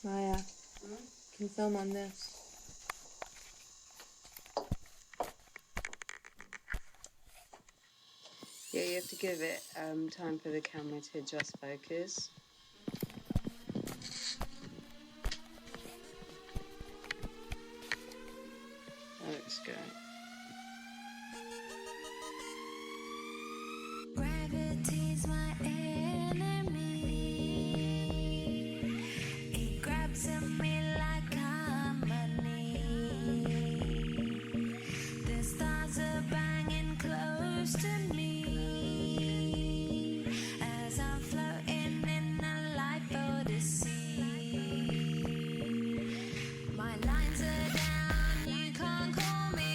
Maya, can you film on this? Yeah, you have to give it time for the camera to adjust focus. That looks good. Gravity's my enemy. It grabs at me like harmony. The stars are banging close to me as I'm floating in a life odyssey. My lines are down, you can't call me.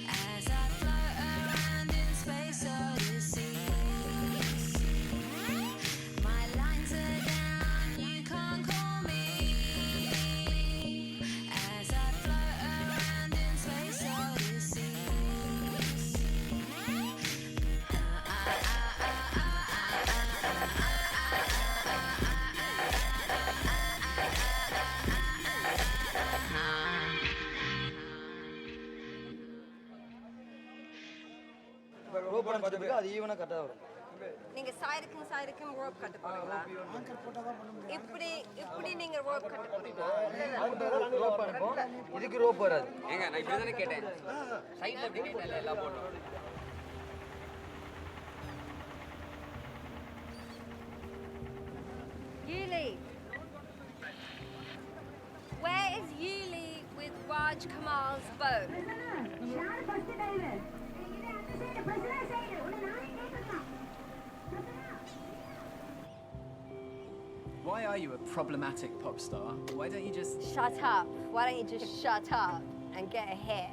As I float around in space odyssey. My lines are down, you can't call me. As I float around in space odyssey. நீங்க சைடுக்கும் rope கட்ட போறீங்களா? இப்படி நீங்க rope கட்ட போறீங்களா? இதுக்கு rope வராது. ஏங்க நான் இப்படி தானே கேட்டேன். சைடுல எப்படி கேட்டேன் எல்லாம் போட்டோம். Yuli. Where is Yuli with Raj Kamal's boat? Why are you a problematic pop star? Why don't you just... Shut up. Why don't you just shut up and get a hit?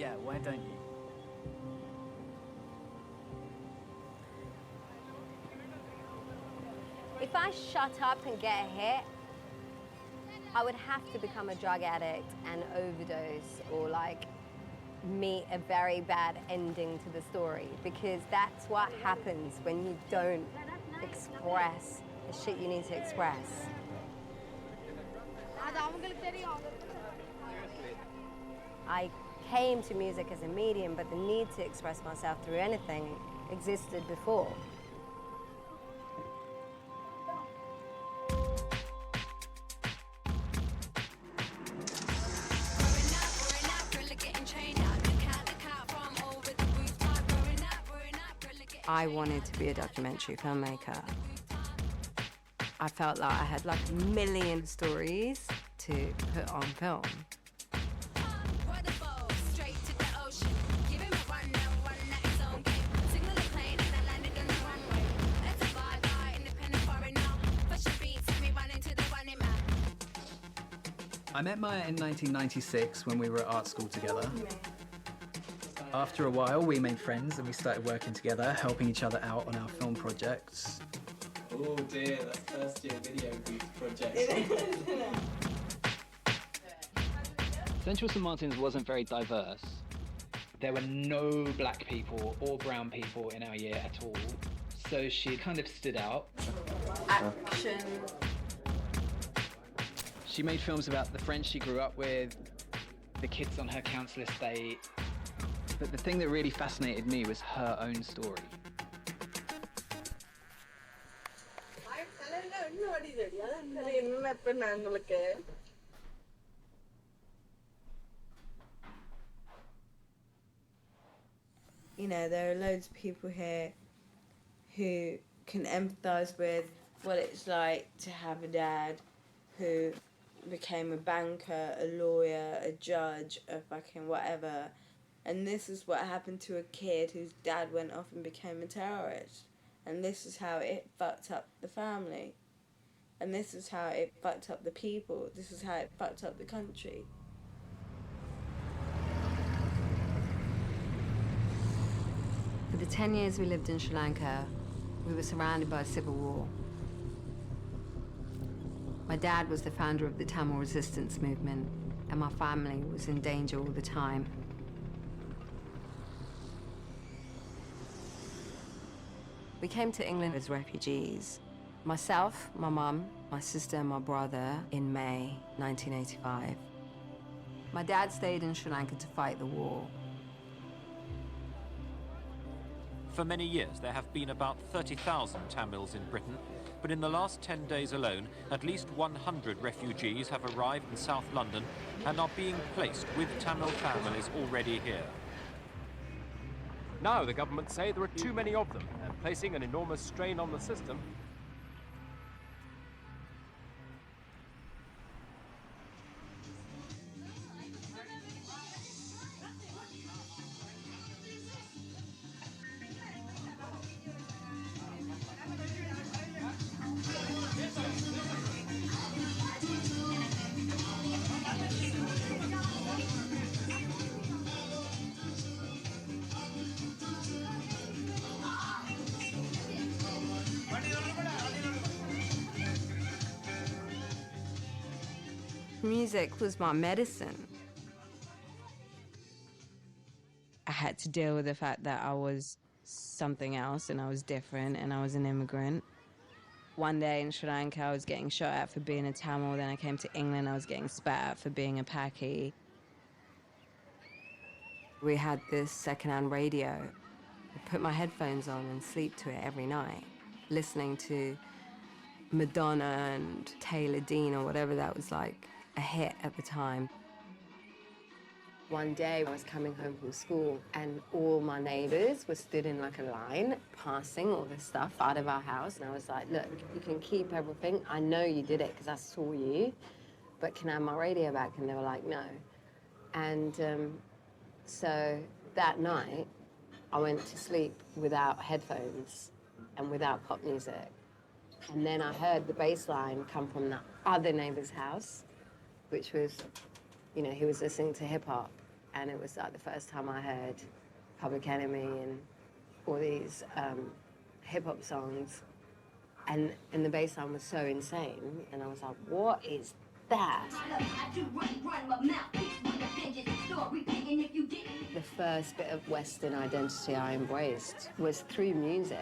Yeah, why don't you? If I shut up and get a hit, I would have to become a drug addict and overdose or like meet a very bad ending to the story, because that's what happens when you don't express the shit you need to express. I came to music as a medium, but the need to express myself through anything existed before. I wanted to be a documentary filmmaker. I felt like I had like a million stories to put on film. I met Maya in 1996 when we were at art school together. After a while, we made friends and we started working together, helping each other out on our film projects. Oh dear, that's first year video booth project. Central St Martin's wasn't very diverse. There were no black people or brown people in our year at all. So she kind of stood out. Action. She made films about the friends she grew up with, the kids on her council estate. But the thing that really fascinated me was her own story. You know, there are loads of people here who can empathise with what it's like to have a dad who became a banker, a lawyer, a judge, a fucking whatever. And this is what happened to a kid whose dad went off and became a terrorist. And this is how it fucked up the family. And this is how it fucked up the people. This is how it fucked up the country. For the 10 years we lived in Sri Lanka, we were surrounded by a civil war. My dad was the founder of the Tamil resistance movement, and my family was in danger all the time. We came to England as refugees. Myself, my mum, my sister and my brother in May 1985. My dad stayed in Sri Lanka to fight the war. For many years, there have been about 30,000 Tamils in Britain, but in the last 10 days alone, at least 100 refugees have arrived in South London and are being placed with Tamil families already here. Now the government say there are too many of them and placing an enormous strain on the system. Music was my medicine. I had to deal with the fact that I was something else and I was different and I was an immigrant. One day in Sri Lanka, I was getting shot at for being a Tamil. Then I came to England, I was getting spat at for being a Paki. We had this secondhand radio. I put my headphones on and sleep to it every night, listening to Madonna and Taylor Dean or whatever that was like a hit at the time. One day I was coming home from school and all my neighbours were stood in like a line, passing all this stuff out of our house. And I was like, look, you can keep everything. I know you did it because I saw you, but can I have my radio back? And they were like, no. And so that night, I went to sleep without headphones and without pop music. And then I heard the bass line come from the other neighbour's house, which was, you know, he was listening to hip hop. And it was like the first time I heard Public Enemy and all these hip hop songs. And the bass line was so insane. And I was like, what is that? The first bit of Western identity I embraced was through music.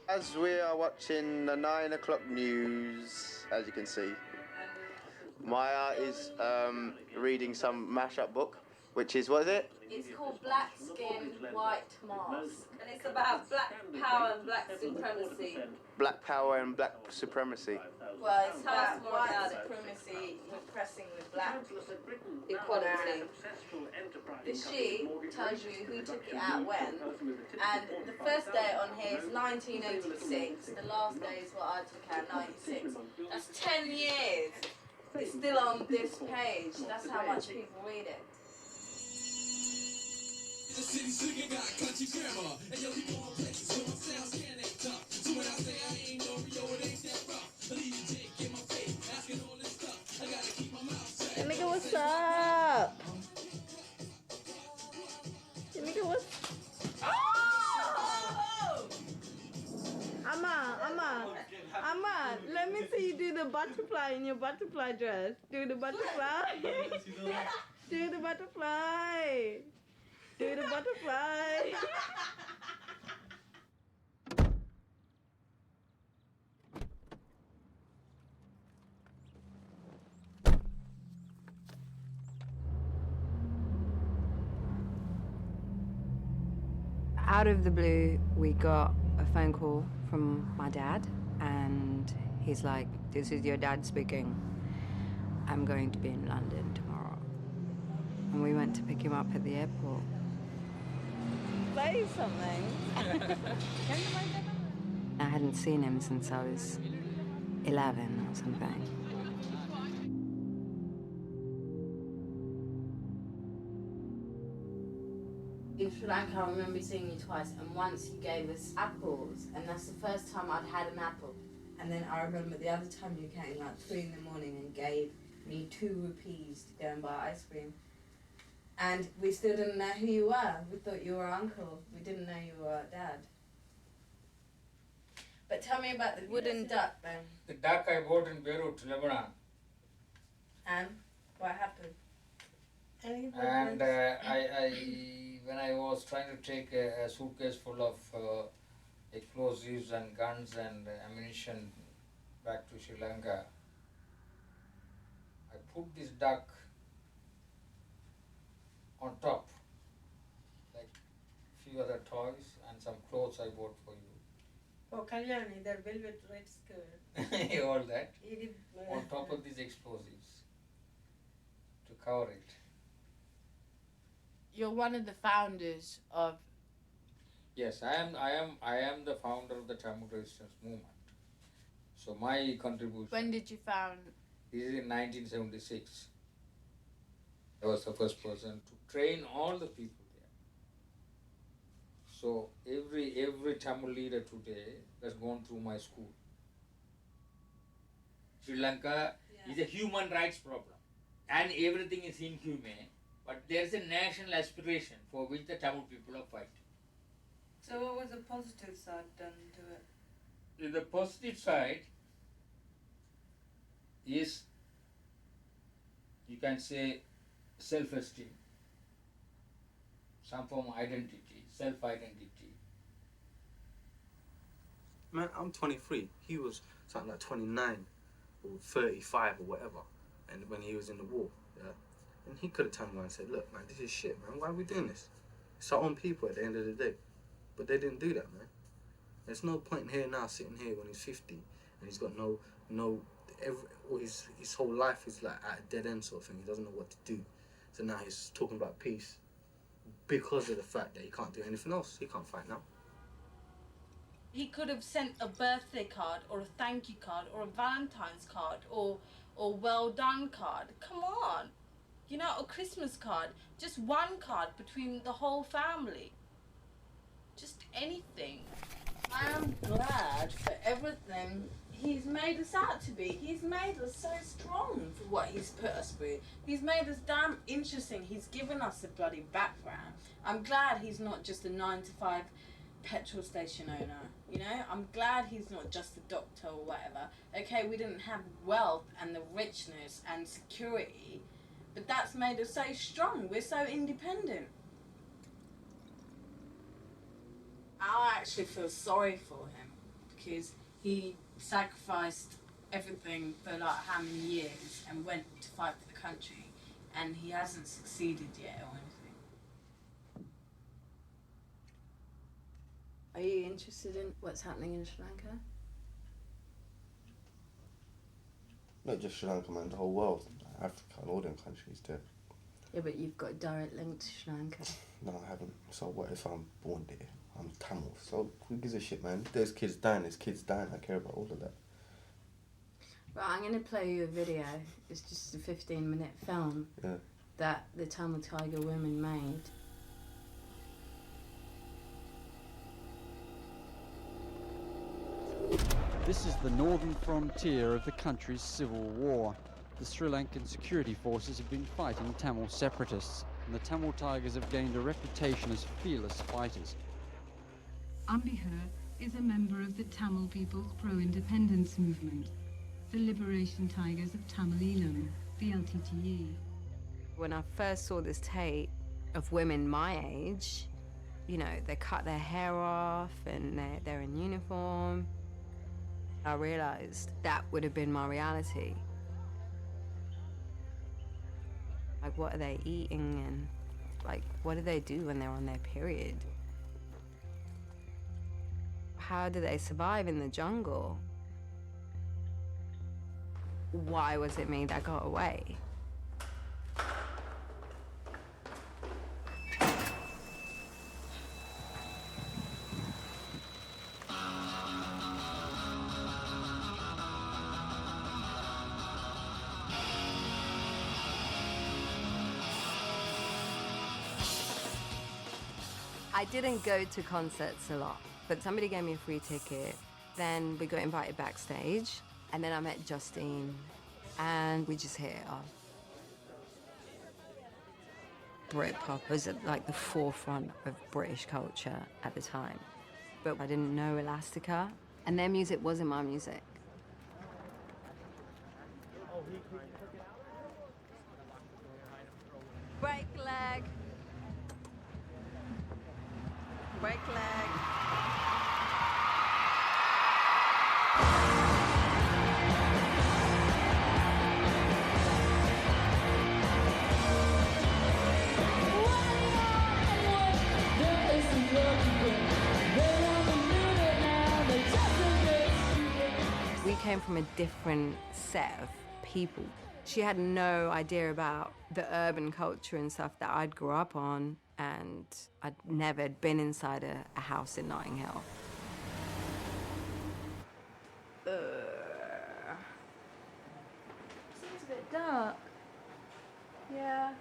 As we are watching the 9 o'clock news, as you can see, Maya is reading some mashup book, which is, what is it? It's called Black Skin, White Mask, and it's about black power and black supremacy. Black power and black supremacy. Well, it's about white supremacy repressing the black equality. The sheet tells you who took it out when, and the first date on here is 1986. The last day is what I took out, 96. That's 10 years. It's still on this page. That's how much people read it. The city slicker got country grammar, and yo, we going places where my sounds can ain't tough. So when I say I ain't no Rio, it ain't that rough. I leave you Jake in my face, asking all this stuff. I gotta keep my mouth shut. Hey, nigga, what's up? Hey, nigga, what's... Oh! Amma, let me see you do the butterfly in your butterfly dress. Do the butterfly. Do the butterfly. Do the butterfly. Out of the blue, we got a phone call from my dad, and he's like, this is your dad speaking. I'm going to be in London tomorrow. And we went to pick him up at the airport. Say something. I hadn't seen him since I was 11 or something. In Sri Lanka, I remember seeing you twice, and once you gave us apples, and that's the first time I'd had an apple. And then I remember the other time you came like 3 in the morning and gave me 2 rupees to go and buy ice cream. And we still didn't know who you were. We thought you were uncle. We didn't know you were dad. But tell me about the wooden duck then. The duck I bought in Beirut, Lebanon. And what happened? And when I was trying to take a suitcase full of explosives and guns and ammunition back to Sri Lanka, I put this duck on top, like few other toys and some clothes I bought for you. Oh, Kalyani, that velvet red skirt. All that on top of these explosives to cover it. You're one of the founders of. Yes, I am the founder of the Tamil resistance movement. So my contribution. When did you found? This is in 1976. I was the first person to train all the people there. So every Tamil leader today has gone through my school. Sri Lanka is a human rights problem, and everything is inhumane. But there is a national aspiration for which the Tamil people are fighting. So what was the positive side done to it? The positive side is, you can say, self-esteem, some form of identity, self-identity. Man, I'm 23. He was something like 29 or 35 or whatever, and when he was in the war, yeah. And he could have turned around and said, look, man, this is shit, man. Why are we doing this? It's our own people at the end of the day. But they didn't do that, man. There's no point in here now, sitting here when he's 50, and he's got his whole life is like at a dead end sort of thing. He doesn't know what to do. So now he's talking about peace because of the fact that he can't do anything else. He can't fight now. He could have sent a birthday card or a thank you card or a Valentine's card or well done card. Come on. You know, a Christmas card. Just one card between the whole family. Just anything. I am glad for everything he's made us out to be. He's made us so strong for what he's put us through. He's made us damn interesting. He's given us a bloody background. I'm glad he's not just a 9-to-5 petrol station owner. You know, I'm glad he's not just a doctor or whatever. Okay, we didn't have wealth and the richness and security, but that's made us so strong. We're so independent. I actually feel sorry for him because he sacrificed everything for like how many years and went to fight for the country, and he hasn't succeeded yet or anything. Are you interested in what's happening in Sri Lanka? Not just Sri Lanka, man, the whole world. Africa and all them countries too. Yeah, but you've got a direct link to Sri Lanka. No, I haven't. So what if I'm born there? I'm Tamil. So who gives a shit, man? There's kids dying. I care about all of that. Right, I'm going to play you a video. It's just a 15-minute film that the Tamil Tiger women made. This is the northern frontier of the country's civil war. The Sri Lankan security forces have been fighting Tamil separatists, and the Tamil Tigers have gained a reputation as fearless fighters. Ambihar is a member of the Tamil People's Pro-Independence Movement, the Liberation Tigers of Tamil Eelam, the LTTE. When I first saw this tape of women my age, you know, they cut their hair off and they're in uniform, I realized that would have been my reality. Like, what are they eating, and like, what do they do when they're on their period? How do they survive in the jungle? Why was it me that got away? I didn't go to concerts a lot, but somebody gave me a free ticket. Then we got invited backstage, and then I met Justine, and we just hit it off. Britpop was at like the forefront of British culture at the time, but I didn't know Elastica, and their music wasn't my music. Break leg. Break leg. We came from a different set of people. She had no idea about the urban culture and stuff that I'd grew up on, and I'd never been inside a house in Notting Hill. Seems a bit dark. Yeah.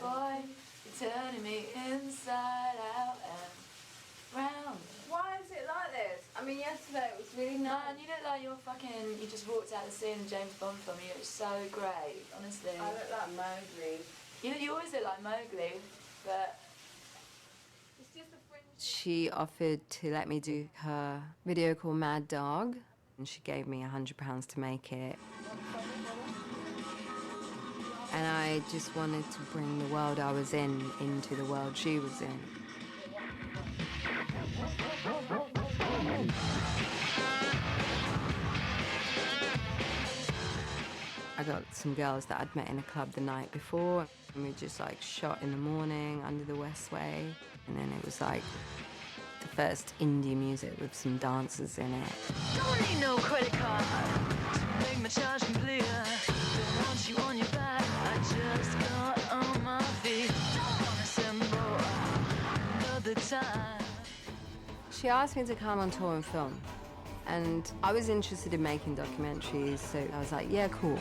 Boy, you're turning me inside out and round. Why is it like this? I mean, yesterday it was really nice. Man, you look like you just walked out the scene in James Bond film. You look so great, honestly. I look like Mowgli. You always look like Mowgli, but it's just a fringe. She offered to let me do her video called Mad Dog, and she gave me £100 to make it. And I just wanted to bring the world I was in into the world she was in. I got some girls that I'd met in a club the night before, and we just like shot in the morning under the Westway, and then it was like the first indie music with some dancers in it. Don't need no credit card. Make my charge clear. Don't want you on your back. I just got on my feet. Don't wanna send more another time. She asked me to come on tour and film, and I was interested in making documentaries, so I was like, yeah, cool.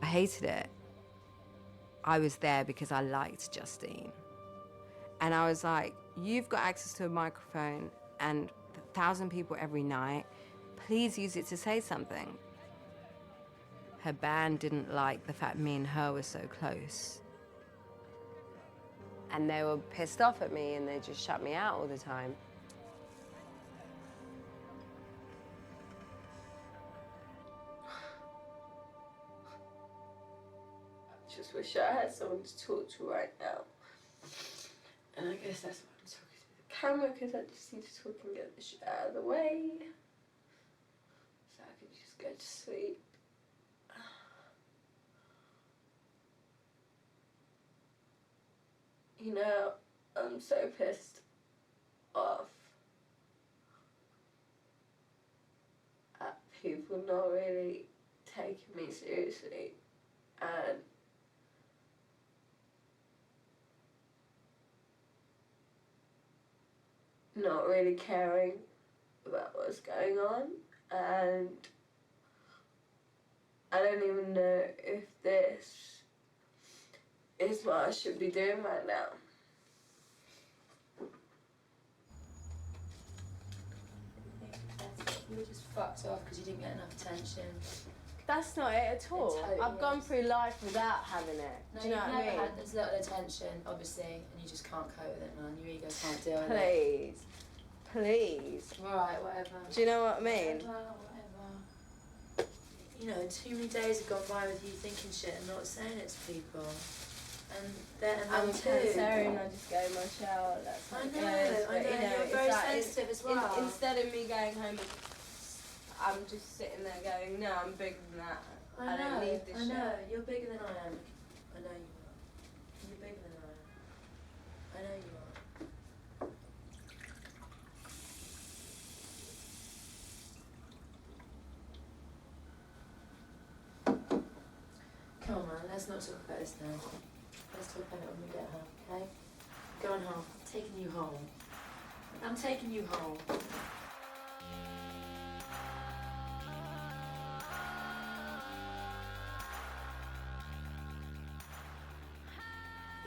I hated it. I was there because I liked Justine. And I was like, you've got access to a microphone and 1,000 people every night. Please use it to say something. Her band didn't like the fact me and her were so close. And they were pissed off at me and they just shut me out all the time. Just wish I had someone to talk to right now. And I guess that's why I'm talking to the camera, because I just need to talk and get this shit out of the way. So I can just go to sleep. You know, I'm so pissed off at people not really taking me seriously and not really caring about what's going on, and I don't even know if this is what I should be doing right now. you were just fucked off because you didn't get enough attention. That's not it at all. totally I've gone is. through life without having it. No, Do you know you've what I never mean? had as little attention, obviously, and you just can't cope with it, man. Your ego can't deal with it. Please. Please. Alright, whatever. Do you know what I mean? Whatever. You know, too many days have gone by with you thinking shit and not saying it to people. And I'm them too. Cancerian, I just go in my shower. That's I like, know, but, you know, you're it's very like, sensitive as well. Instead of me going home, I'm just sitting there going, no, I'm bigger than that. I don't need this I shit. know, you're bigger than I am. I know you are. You're bigger than I am. Let's not talk about this now. Let's talk about it when we get home, okay? Go on home. I'm taking you home. I'm taking you home.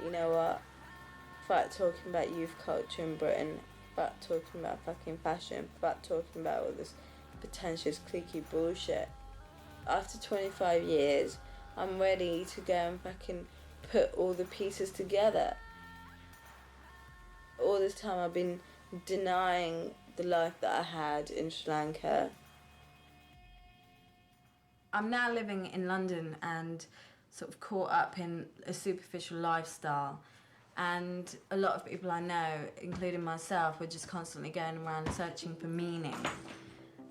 You know what? Fuck talking about youth culture in Britain. Fuck talking about fucking fashion. Fuck talking about all this pretentious, cliquey bullshit. After 25 years, I'm ready to go and fucking put all the pieces together. All this time I've been denying the life that I had in Sri Lanka. I'm now living in London and sort of caught up in a superficial lifestyle. And a lot of people I know, including myself, were just constantly going around searching for meaning.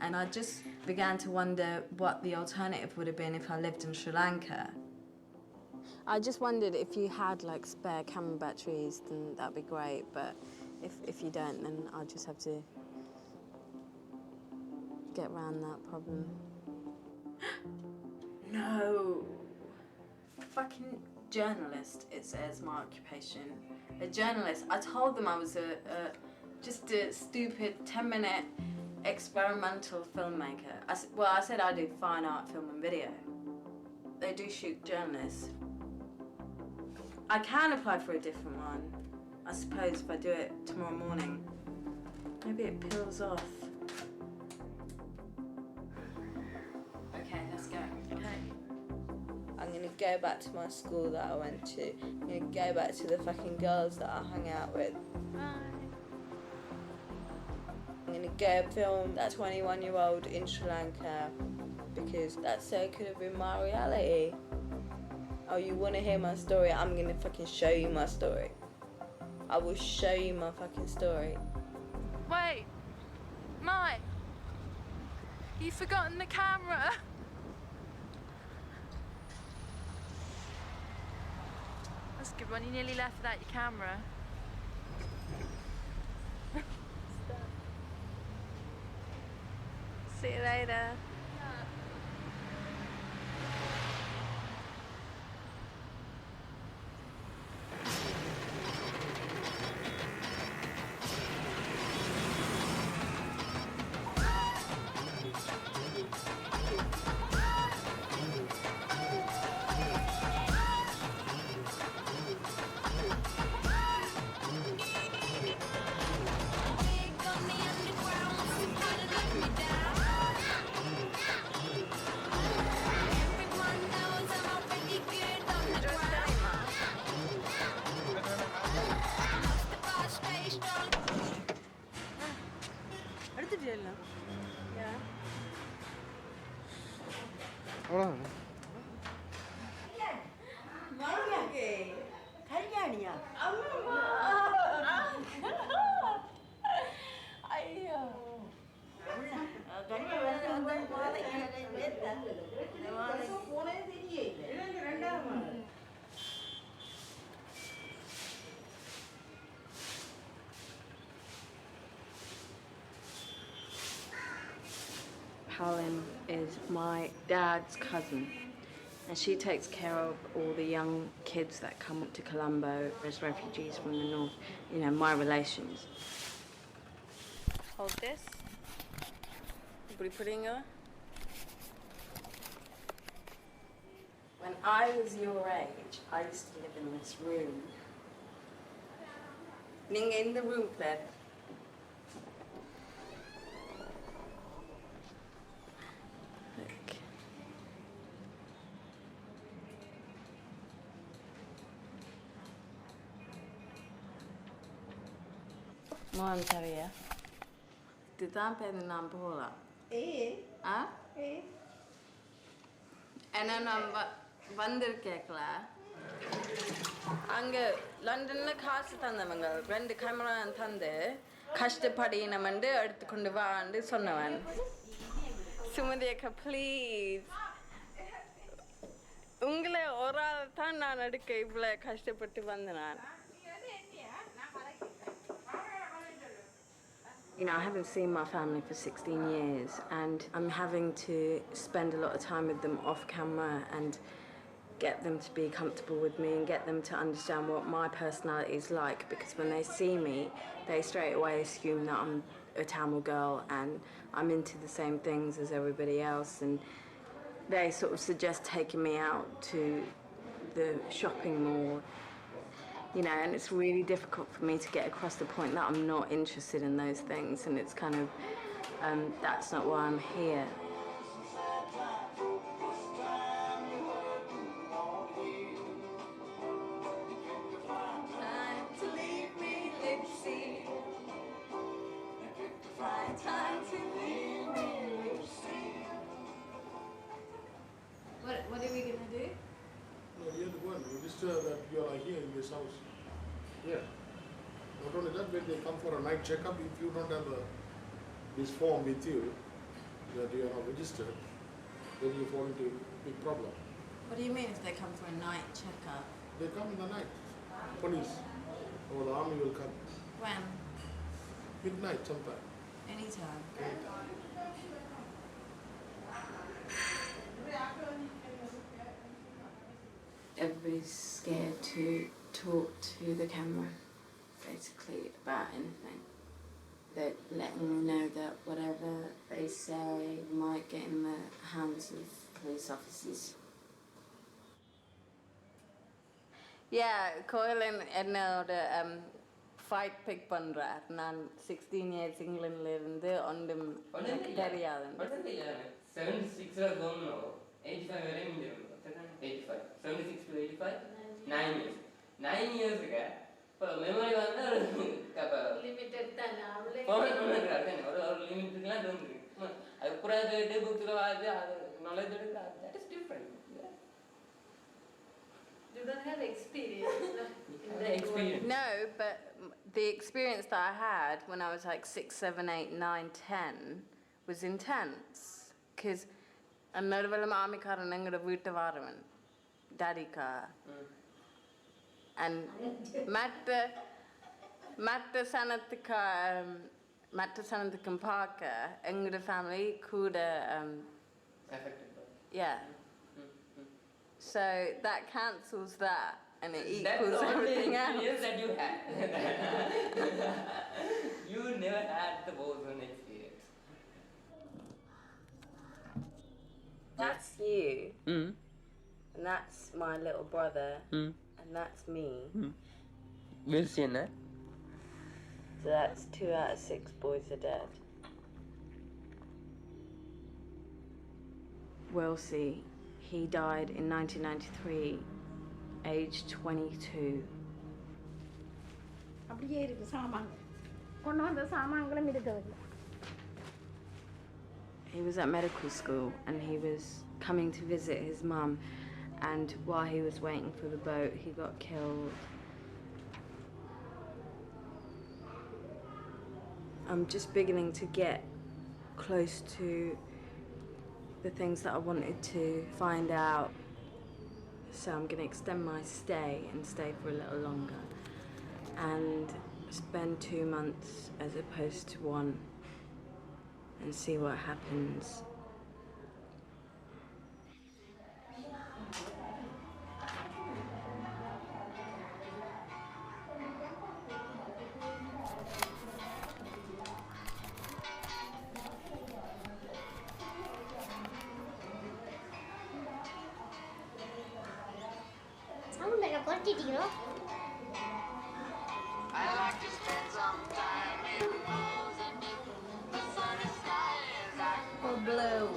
And I just began to wonder what the alternative would have been if I lived in Sri Lanka. I just wondered if you had like spare camera batteries, then that'd be great. But if you don't, then I'll just have to get around that problem. No. Fucking journalist, it says my occupation. A journalist. I told them I was just a stupid 10-minute experimental filmmaker. I said I do fine art, film and video. They do shoot journalists. I can apply for a different one. I suppose if I do it tomorrow morning. Maybe it peels off. Okay, let's go. Okay. I'm gonna go back to my school that I went to. I'm gonna go back to the fucking girls that I hung out with. I'm gonna go film that 21-year-old in Sri Lanka because that so could have been my reality. Oh, you wanna hear my story? I'm gonna fucking show you my story. I will show you my fucking story. Wait, Mike, you've forgotten the camera. That's a good one, you nearly left without your camera. See you later. Helen is my dad's cousin, and she takes care of all the young kids that come up to Colombo as refugees from the north, you know, my relations. Hold this. When I was your age, I used to live in this room. Ninga in the room, Claire. Mom, Tavia. Did I pay the number? Huh? And then I'm வந்திருக்கேக்கல அங்க லண்டன்ல காசு தந்தவங்க 2 camera தந்து கஷ்டப்படி நம்ம எடுத்து கொண்டு வான்னு சொன்னவன் சுமதியக்கா please உங்களை ஒரு ஆள் தான் நான் எடுக்க இவ்வளோ கஷ்டப்பட்டு வந்தேன் You know, I haven't seen my family for 16 years and I'm having to spend a lot of time with them off camera and get them to be comfortable with me and get them to understand what my personality is like, because when they see me, they straight away assume that I'm a Tamil girl and I'm into the same things as everybody else, and they sort of suggest taking me out to the shopping mall, you know, and it's really difficult for me to get across the point that I'm not interested in those things, and it's kind of, that's not why I'm here. What are we gonna do? No, you're the one. Register that you are here in this house. Yeah. Not only that, when they come for a night checkup, if you don't have this form with you, that you are not registered, then you fall into a big problem. What do you mean if they come for a night checkup? They come in the night. Police or the army will come. When? Midnight sometime. Anytime. Everybody's scared to talk to the camera, basically, about anything. They're letting them know that whatever they say might get in the hands of police officers. Yeah, Koilan என்னோட fight pick பண்றார். நான் 16 years Englandல இருந்து ஒன்றும் தெரியாது. 76 போகணும் 85 வரை முடியும் 85 76 to 85 9 years 9 years க்கு இப்போ மெமரி வந்து லிமிட்டட் தான் அவளே ஒரு லிமிட்லாம் தோன்றுது அது புராதே புக்ல வாது அது knowledge எடுக்க that is different. You don't have experience. No, but the experience that I had when I was like 6, 7, 8, 9, 10 was intense. Because another film army car and I'm going to daddy car. And Matta Sanathikam Parker, and family could affected. Yeah. So that cancels that, and it equals everything else. That's the only experience that you had. You never had the Warzone experience. That's you, and that's my little brother, and that's me. We'll see now. So that's 2 out of 6 boys are dead. We'll see. He died in 1993, aged 22. அப்படியே இருக்கு சாமான் கொண்டு வந்த சாமான்களும் இருக்குது. He was at medical school and he was coming to visit his mum, and while he was waiting for the boat, he got killed. I'm just beginning to get close to the things that I wanted to find out. So I'm going to extend my stay and stay for a little longer and spend 2 months as opposed to 1 and see what happens. கொட்டிட்டீங்களோ? For blue.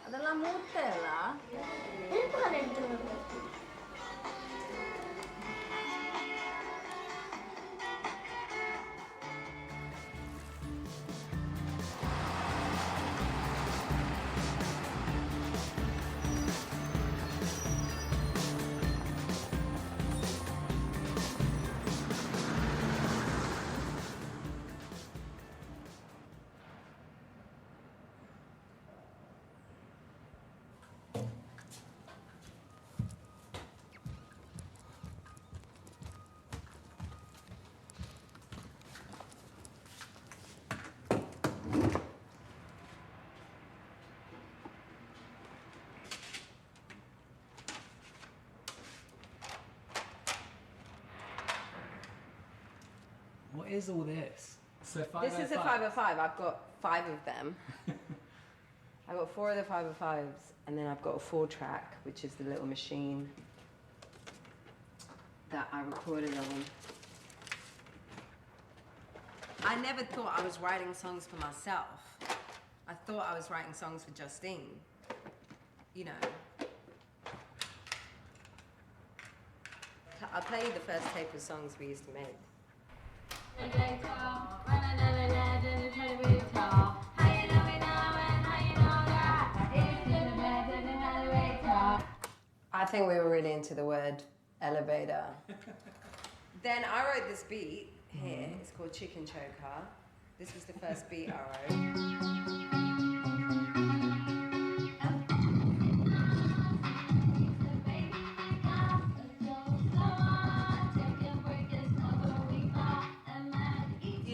அதெல்லாம் மூத்தலா? இருப்பாங்க எடுத்துருவாங்க. What is all this? So This is a 505. I've got 5 of them. I've got 4 of the 505s, and then I've got a 4-track, which is the little machine that I recorded on. I never thought I was writing songs for myself. I thought I was writing songs for Justine. You know. I'll play you the first tape of songs we used to make. I think we were really into the word elevator. Then I wrote this beat here. It's called Chicken Choker. This was the first beat I wrote.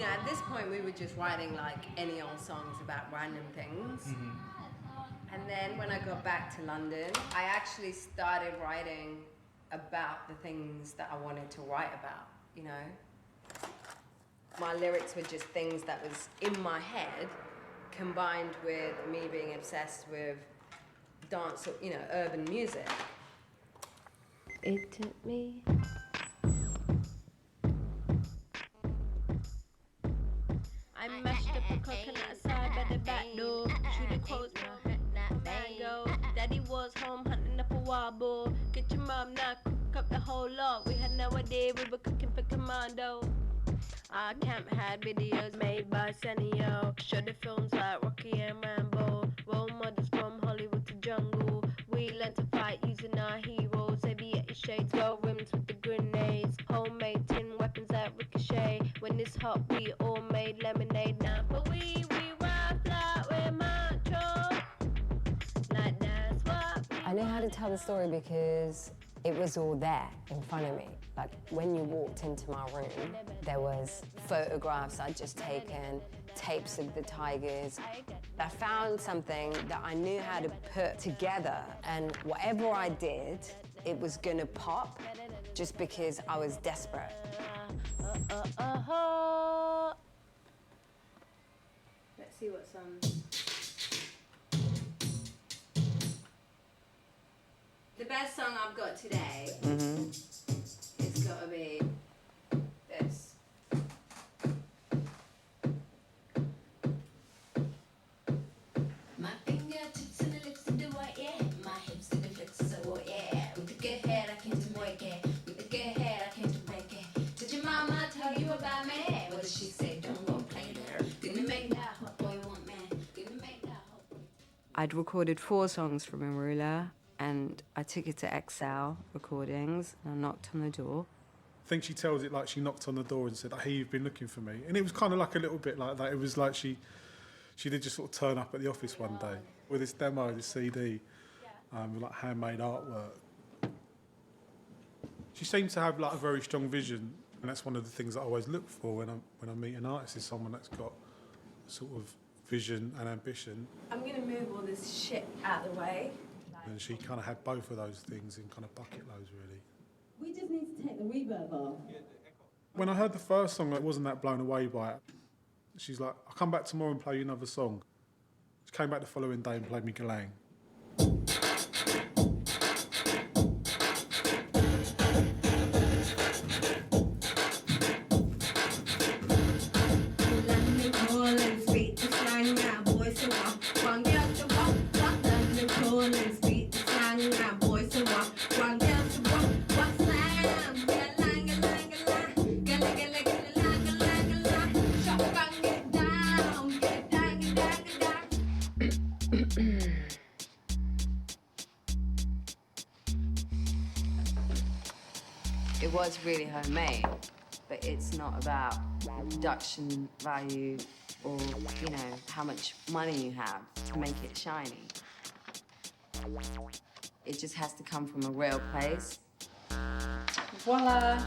At this point, we were just writing like any old songs about random things. And then when I got back to London, I actually started writing about the things that I wanted to write about, you know? My lyrics were just things that was in my head, combined with me being obsessed with dance, you know, urban music. It took me. I mashed up a coconut side by the back door. Shooting quotes, mango. Daddy was home hunting up a wobble. Get your mom now, cook up the whole lot. We had no idea we were cooking for commando. Our camp had videos made by Senio. Showed the films like Rocky and Rambo. Role models from Hollywood to jungle. We learned to fight using our heroes. Aviator shades, well rims with the grenades. Homemade tin weapons that ricochet. When it's hot, we all made lemonade now. But we ride flat with macho. Like that's what I know how to tell the story because it was all there in front of me. Like when you walked into my room, there was photographs I'd just taken, tapes of the Tigers. I found something that I knew how to put together, and whatever I did, it was gonna pop just because I was desperate. Let's see what's on. The best song I've got today, it's gotta be this. My fingertips and the lips to do what, yeah. My hips to the flicks, so what, yeah. With the good head, I came to work it. With the good head, I came to break it. Did your mama tell you about me? What did she say? Don't go play there. Didn't make that hot boy want me. Didn't make that hot boy. I'd recorded 4 songs from Marula, and I took it to Excel Recordings, and I knocked on the door. I think she tells it like she knocked on the door and said, I hear you've been looking for me. And it was kind of like a little bit like that. It was like she did just sort of turn up at the office one day with this demo, this CD, with like handmade artwork. She seemed to have like a very strong vision, and that's one of the things that I always look for when I meet an artist, is someone that's got sort of vision and ambition. I'm gonna move all this shit out of the way. And she kind of had both of those things in kind of bucket loads, really. We just need to take the reverb off. When I heard the first song, I wasn't that blown away by it. She's like, I'll come back tomorrow and play you another song. She came back the following day and played me Galang. It was really homemade, but it's not about production value or, you know, how much money you have to make it shiny. It just has to come from a real place. Voila!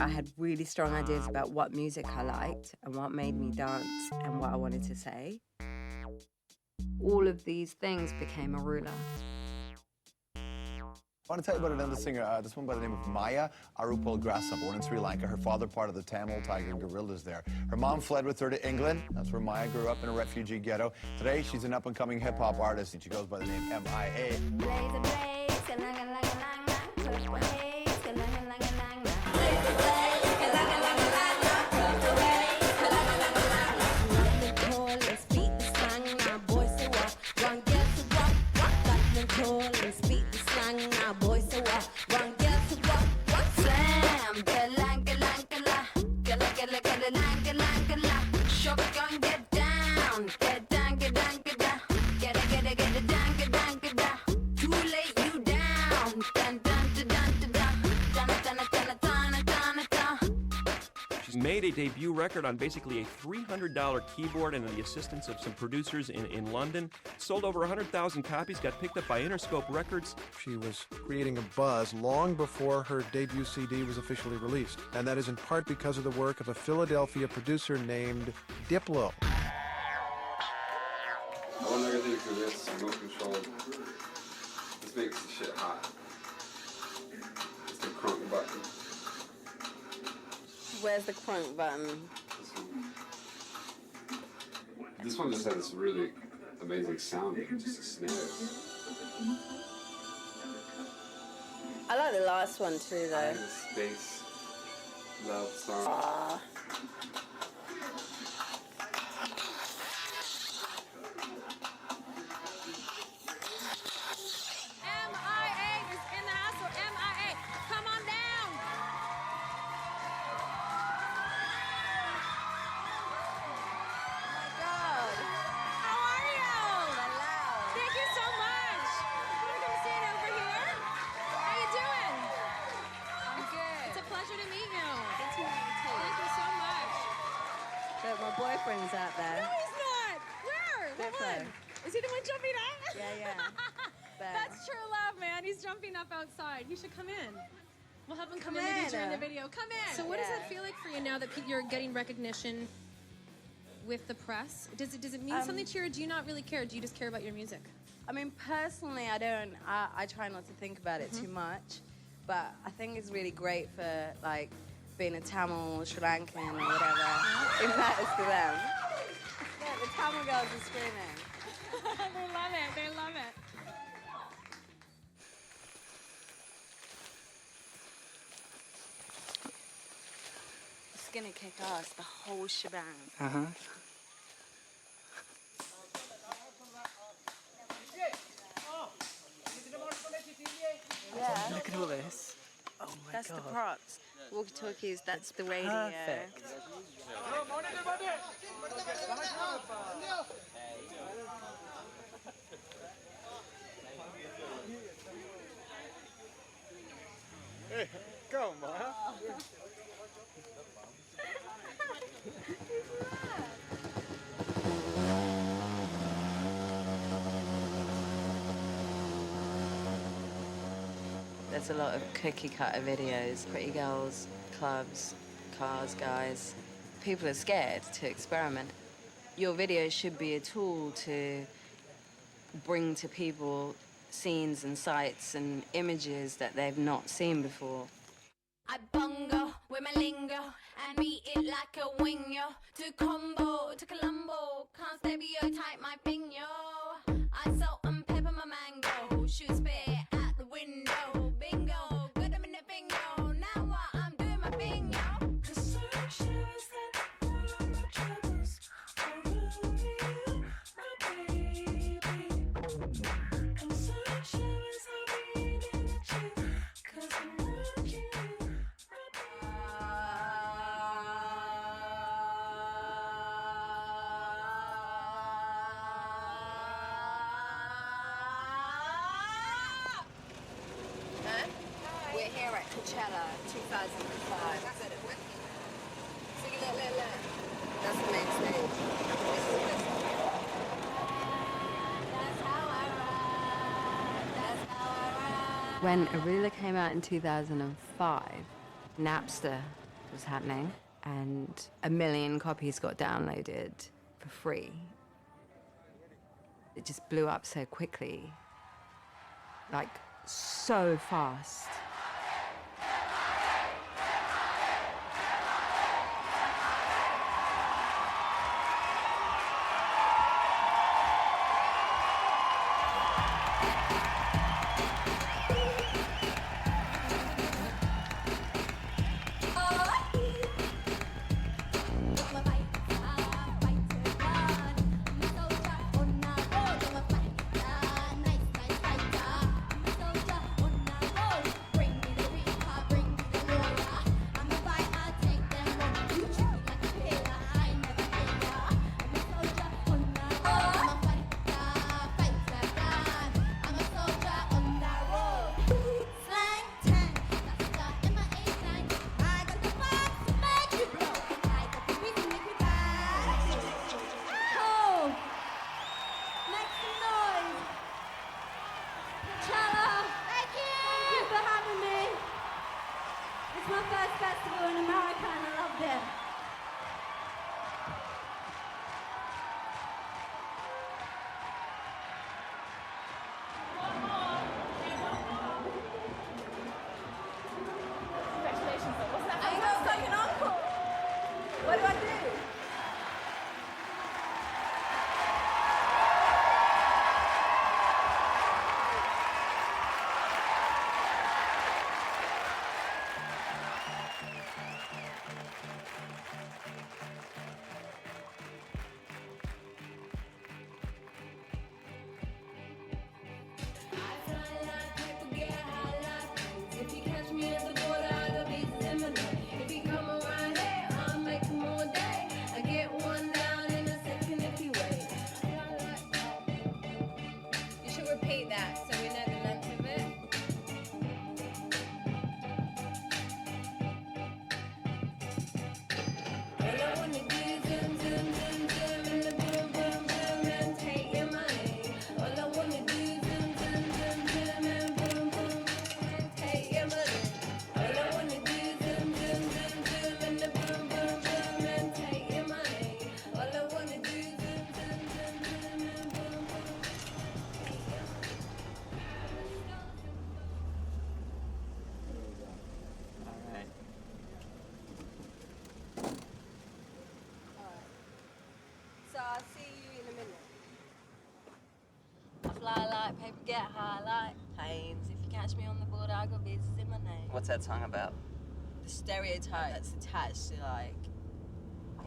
I had really strong ideas about what music I liked and what made me dance and what I wanted to say. all of these things became Arula. I want to tell you about another singer, this one by the name of Maya Arupal Grasa, born in Sri Lanka. Her father part of the Tamil Tiger guerrillas there. Her mom fled with her to England. That's where Maya grew up, in a refugee ghetto. Today, she's an up-and-coming hip-hop artist, and she goes by the name M.I.A. Made a debut record on basically a $300 keyboard and the assistance of some producers in London. Sold over 100,000 copies, got picked up by Interscope Records. She was creating a buzz long before her debut CD was officially released, and that is in part because of the work of a Philadelphia producer named Diplo. One other thing to this remote control, this makes the shit hot. It's the crunk button. Where's the crunk button? This one just has this really amazing sound, just a snare. I like the last one too, though. The space love song. MIA is in the house, or MIA, come on down. God. How are you? Hello. Thank you so much. You want to come stand over here? How you doing? I'm good. It's a pleasure to meet you. Good to meet you too. Thank you so much. But my boyfriend's out there. No, he's not. Where? What one? Is he the one jumping up? Yeah. That's true love, man. He's jumping up outside. You should come in. We'll have him come in maybe during the video. Come in. So what does that feel like for you now that you're getting recognition with the press? Does it mean something to you, or do you not really care? Do you just care about your music? I mean, personally, I don't. I try not to think about it too much, but I think it's really great for like being a Tamil, Sri Lankan, or whatever. It matters to them. Yeah, the Tamil girls are screaming. They love it. They love it. Skinny kicked ass, the whole shebang. Uh-huh. Yeah. Look at all this. Oh my That's God. the props. Walkie-talkies, that's the radio. Perfect. Hey, come on. There's a lot of cookie cutter videos, pretty girls, clubs, cars, guys. People are scared to experiment. Your video should be a tool to bring to people scenes and sights and images that they've not seen before. I bongo with my lingo and beat it like a wingo. To combo, to Colombo, can't stereotype my pinyo. I salt and pepper my mango, shoot spit at the window. Bingo, good I'm in the bingo. Now what I'm doing my bingo. The sun shows that all of my troubles are over you, my baby. And sun shows I'm breathing at you, 'cause I'm watching you. We're here at Coachella 2005. Sing it, look. That's the main stage. When Arula came out in 2005, Napster was happening and 1 million copies got downloaded for free. it just blew up so quickly. Like, so fast. Paper get high like planes. If you catch me on the border, I got business in my name. What's that song about? The stereotype that's attached to like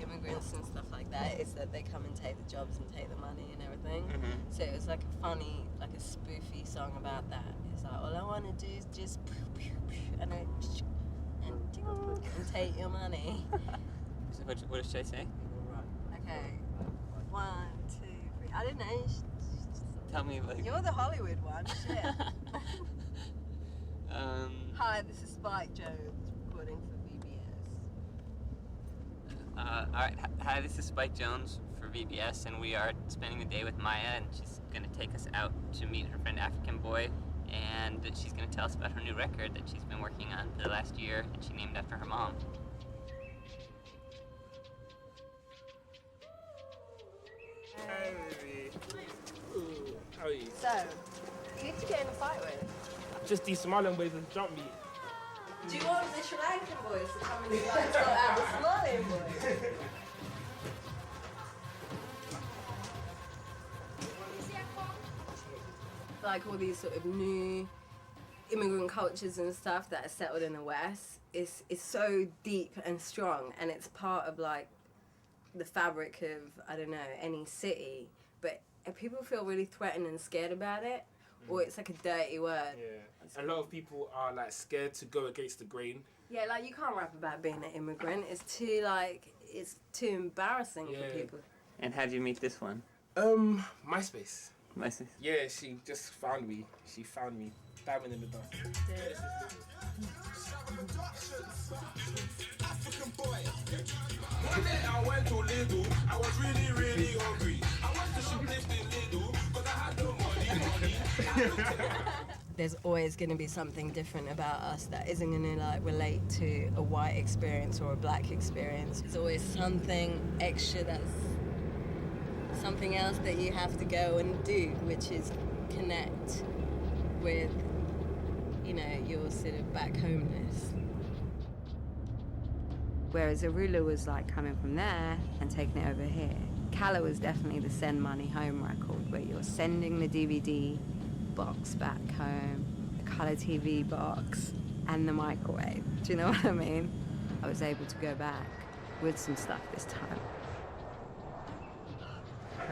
immigrants and stuff like that is that they come and take the jobs and take the money and everything. So it was like a funny, like a spoofy song about that. It's like all I want to do is just and take your money. So what should I say? Okay, 1, 2, 3. I don't know. Tell me, like... You're the Hollywood one, shit. Hi, this is Spike Jones, recording for VBS. Alright, hi, this is Spike Jones for VBS, and we are spending the day with Maya, and she's going to take us out to meet her friend African Boy, and she's going to tell us about her new record that she's been working on for the last year, and she named after her mom. Hey, baby. Ooh, how are you? So, who did you get in a fight with? Just these Somalian boys that jumped me. Do you want the Sri Lankan boys to come and like sort out the Somalian boys? Like all these sort of new immigrant cultures and stuff that are settled in the West is so deep and strong, and it's part of like the fabric of, I don't know, any city, but people feel really threatened and scared about it, or it's like a dirty word. Yeah, a lot of people are like scared to go against the grain. Yeah, like you can't rap about being an immigrant. It's too embarrassing for people. And how did you meet this one? MySpace. MySpace? Yeah, she just found me. She found me, diamond in the dark. One day I went to Lidl, I was really, really hungry. I went to shoplift in Lidl, but I had no money. There's always going to be something different about us that isn't going to like relate to a white experience or a black experience. There's always something extra that's something else that you have to go and do, which is connect with, you know, your sort of back homeness. Whereas Arula was like coming from there and taking it over here. Kala was definitely the send money home record, where you're sending the DVD box back home, the colour TV box, and the microwave. Do you know what I mean? I was able to go back with some stuff this time.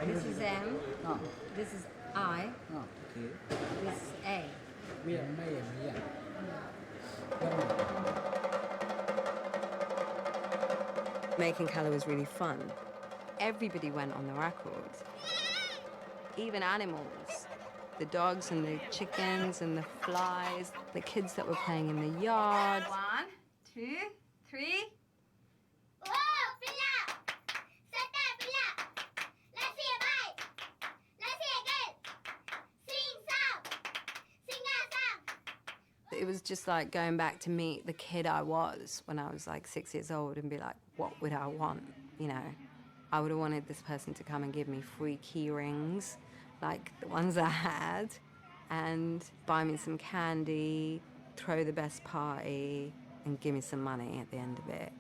This is M. No. This is I. No. Okay. This is A. Making colour was really fun. Everybody went on the record. Even animals. The dogs and the chickens and the flies, the kids that were playing in the yard. 1, 2, 3. It was just like going back to meet the kid I was when I was like 6 years old and be like, what would I want? You know, I would have wanted this person to come and give me free key rings, like the ones I had, and buy me some candy, throw the best party, and give me some money at the end of it.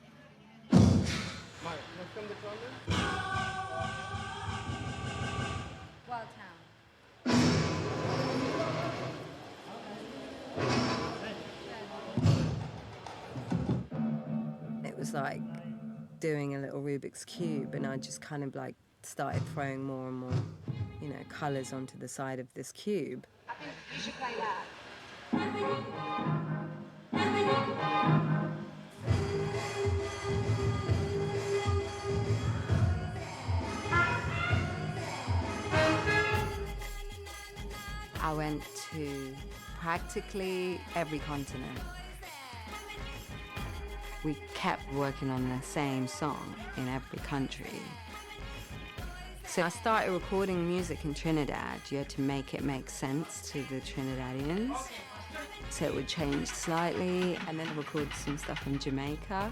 Wild Town. It was like doing a little Rubik's Cube, and I just kind of like started throwing more and more, you know, colours onto the side of this cube. I think you should play that. I went to practically every continent. We kept working on the same song in every country. So I started recording music in Trinidad. You had to make it make sense to the Trinidadians. So it would change slightly, and then I recorded some stuff from Jamaica.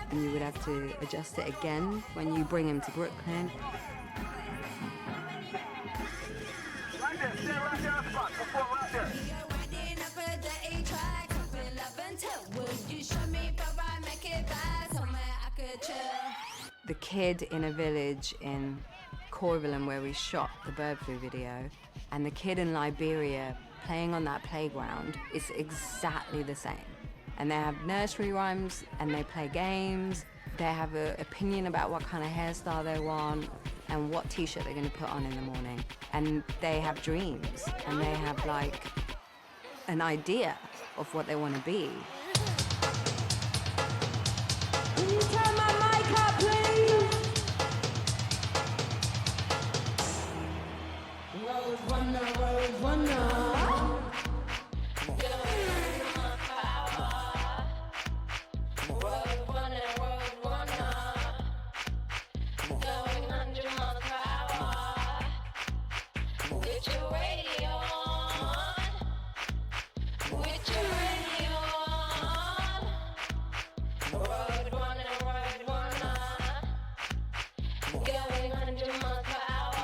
And you would have to adjust it again when you bring him to Brooklyn. The kid in a village in Corvalin where we shot the bird flu video, and the kid in Liberia playing on that playground is exactly the same. And they have nursery rhymes, and they play games. They have an opinion about what kind of hairstyle they want and what t-shirt they're going to put on in the morning. And they have dreams, and they have like an idea of what they want to be. Can you turn my mic up, please? Road runner, road runner. Going 100 miles per hour.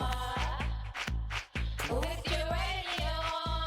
With your radio on.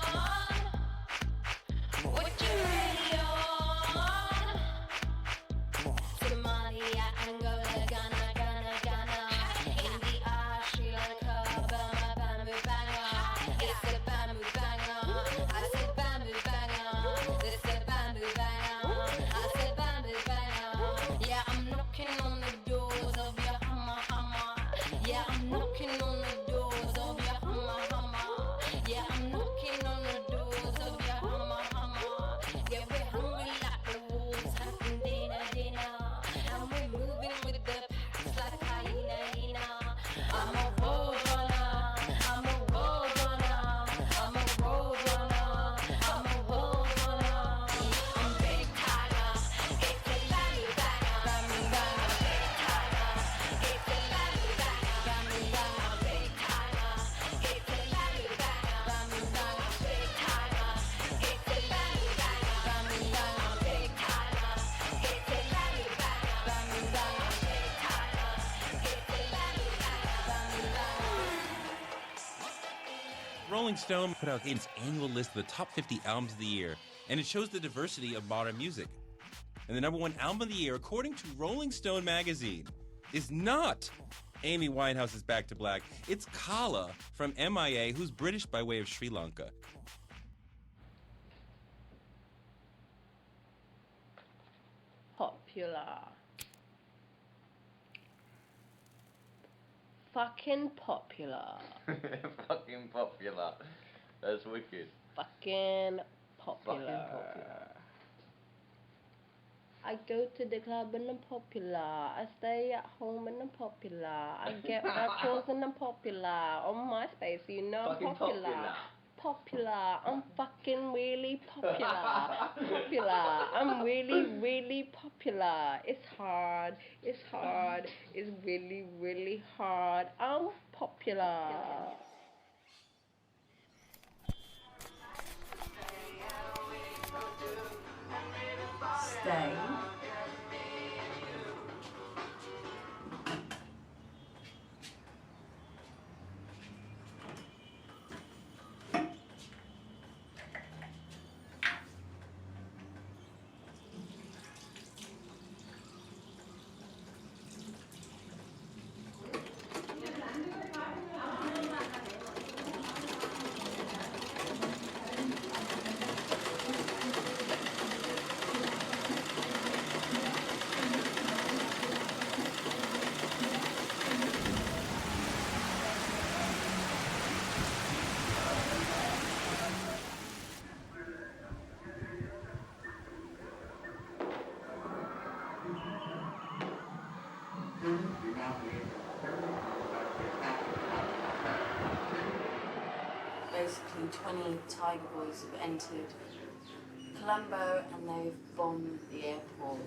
Rolling Stone put out its annual list of the top 50 albums of the year, and it shows the diversity of modern music. And the number one album of the year, according to Rolling Stone magazine, is not Amy Winehouse's Back to Black. It's Kala from MIA, who's British by way of Sri Lanka. Popular. Fucking popular. Fucking popular. That's wicked. Fucking popular. Fucking popular. I go to the club and I'm popular. I stay at home and I'm popular. I get my calls and I'm popular. On MySpace, you know I'm Fucking popular. Popular. I'm fucking really popular. Popular. I'm really, really popular. It's hard. It's hard. It's really, really hard. I'm popular. Stay. Basically, 20 Tiger Boys have entered Colombo and they've bombed the airport.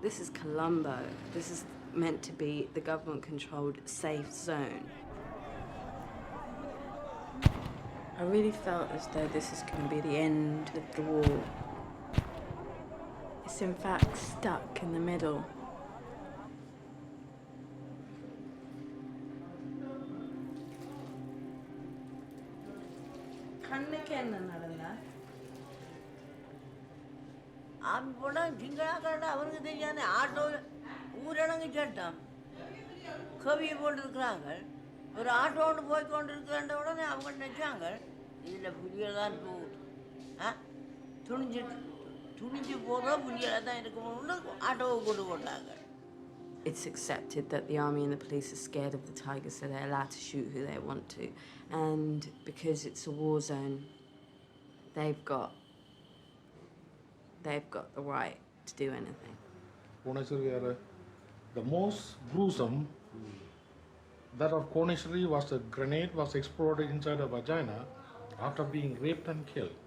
This is Colombo. This is meant to be the government-controlled safe zone. I really felt as though this is going to be the end of the war. It's in fact stuck in the middle. அவனுக்கு தெரியாத auto ஊரடங்கு சட்டம் கவியை போட்டிருக்கிறாங்க ஒரு auto ஒன்று போய் கொண்டிருக்கிற உடனே அவங்க நினைச்சாங்க இதில் புரியதான் போகுது துணிஞ்சு போகிறோம் புரியல தான் இருக்கணும்னு ஆட்டோவை கொண்டு போட்டாங்க. It's accepted that the army and the police are scared of the tigers, so they're allowed to shoot who they want to. And because it's a war zone, they've got the right to do anything. The most gruesome, that of Konishri was a grenade was exploded inside a vagina after being raped and killed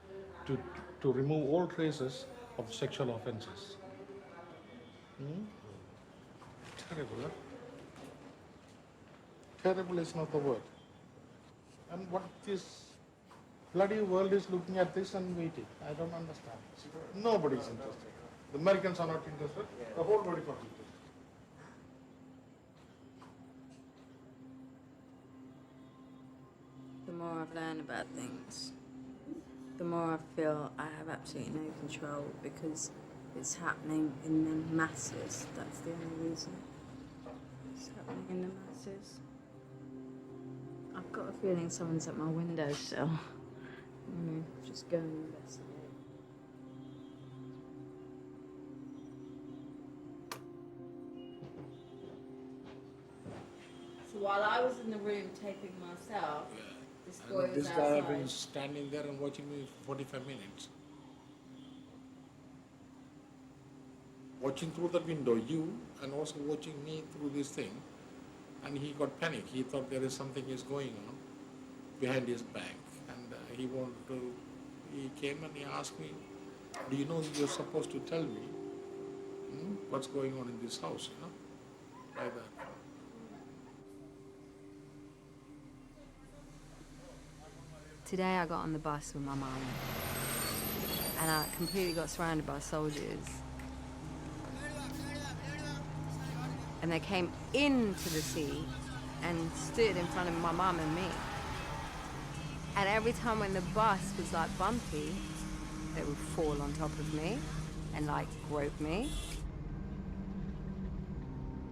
to remove all traces of sexual offences. Terrible, huh? Terrible is not the word. And what this bloody world is looking at this and waiting. I don't understand. Nobody is interested. The Americans are not interested. The whole world is not interested. The more I've learned about things, the more I feel I have absolutely no control because it's happening in the masses. That's the only reason. It's happening in the masses. I've got a feeling someone's at my windowsill. Just go and investigate. So while I was in the room taping myself, this boy was This outside. guy had been standing there and watching me for 45 minutes. Watching through the window, you, and also watching me through this thing. And he got panic. He thought there is something is going on behind his back. And he came and he asked me, do you know you're supposed to tell me what's going on in this house, like that. Today I got on the bus with my mum and I completely got surrounded by soldiers. And they came into the sea and stood in front of my mum and me. And every time when the bus was like bumpy, they would fall on top of me and like grope me.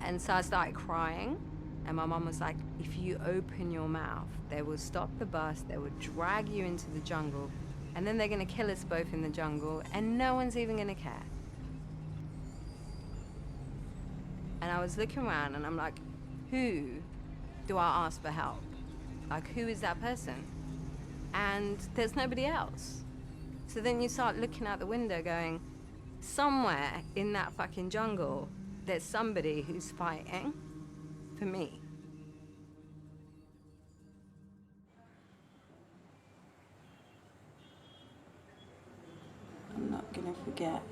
And so I started crying, and my mum was like, if you open your mouth, they will stop the bus, they will drag you into the jungle, and then they're gonna kill us both in the jungle, and no one's even gonna care. And I was looking around, and I'm like, who do I ask for help? Like, who is that person? And there's nobody else. So then you start looking out the window going, somewhere in that fucking jungle, there's somebody who's fighting for me. I'm not gonna forget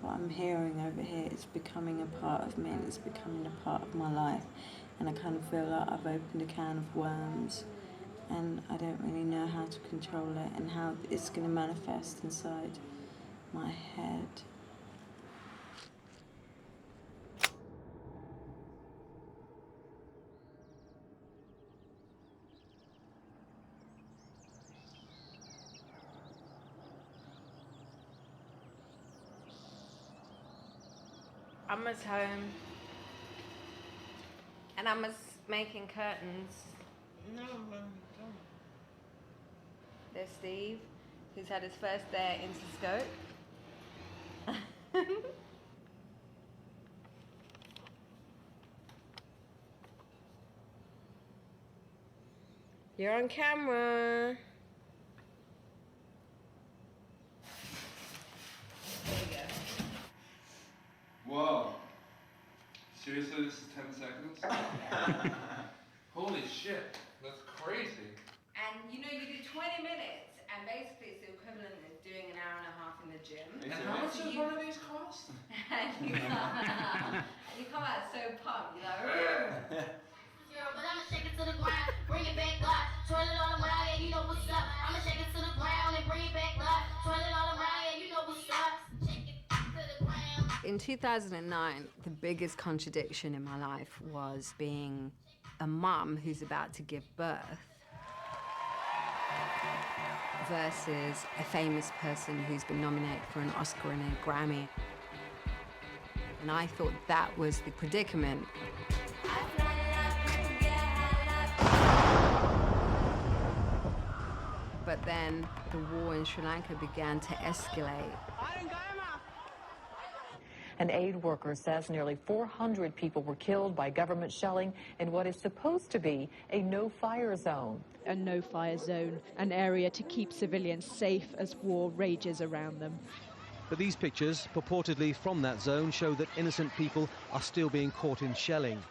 what I'm hearing over here. It's becoming a part of me, and it's becoming a part of my life. And I kind of feel like I've opened a can of worms, and I don't really know how to control it and how it's gonna manifest inside my head. Amma's home, and Amma's making curtains. No. There's Steve, who's had his first day into scope. You're on camera. Whoa. Seriously, this is 10 seconds? Holy shit, that's crazy. And you know, you do 20 minutes, and basically it's the equivalent of doing an hour and a half in the gym. And how much does one of these cost? And you come out so pumped, you're like, But I'ma shake it to the ground, bring it back up, twirl it all around, yeah, you know what's up. I'ma shake it to the ground and bring it back up, twirl it all around, yeah, you know what's up. Shake it to the ground. In 2009, the biggest contradiction in my life was being a mum who's about to give birth versus a famous person who's been nominated for an Oscar and a Grammy. And I thought that was the predicament. But then the war in Sri Lanka began to escalate. An aid worker says nearly 400 people were killed by government shelling in what is supposed to be a no-fire zone. A no-fire zone, an area to keep civilians safe as war rages around them. But these pictures, purportedly from that zone, show that innocent people are still being caught in shelling.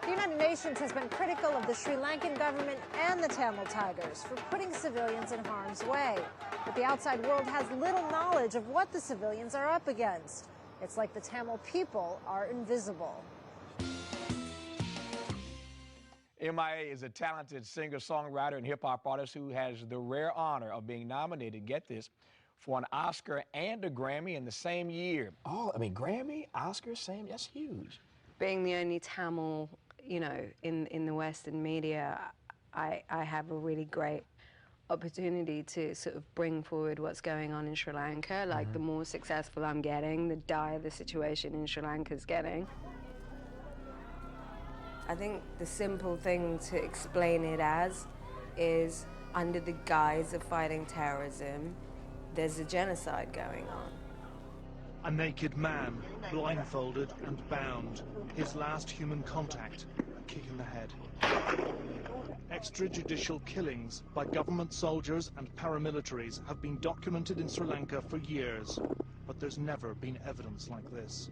The United Nations has been critical of the Sri Lankan government and the Tamil Tigers for putting civilians in harm's way. But the outside world has little knowledge of what the civilians are up against. It's like the Tamil people are invisible. MIA is a talented singer-songwriter and hip-hop artist who has the rare honor of being nominated, get this, for an Oscar and a Grammy in the same year. Oh, I mean, Grammy, Oscar, same, that's huge. Being the only Tamil, you know, in the Western media, I have a really great opportunity to sort of bring forward what's going on in Sri Lanka. Like, the more successful I'm getting, the dire the situation in Sri Lanka's getting. I think the simple thing to explain it as is, under the guise of fighting terrorism, there's a genocide going on. A naked man, blindfolded and bound. His last human contact, a kick in the head. Extrajudicial killings by government soldiers and paramilitaries have been documented in Sri Lanka for years, but there's never been evidence like this.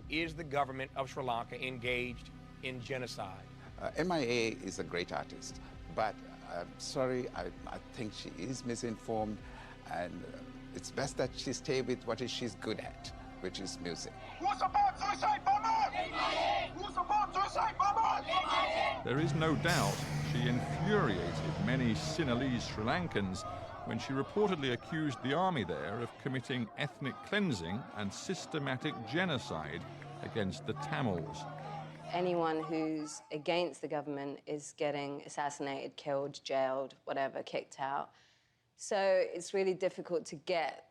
Is the government of Sri Lanka engaged in genocide? MIA is a great artist, but I'm sorry, I think she is misinformed, and it's best that she stay with what she's good at, which is music. Who supports suicide bombers? Who supports suicide bombers? There is no doubt she infuriated many Sinhalese Sri Lankans when she reportedly accused the army there of committing ethnic cleansing and systematic genocide against the Tamils. Anyone who's against the government is getting assassinated, killed, jailed, whatever, kicked out. So it's really difficult to get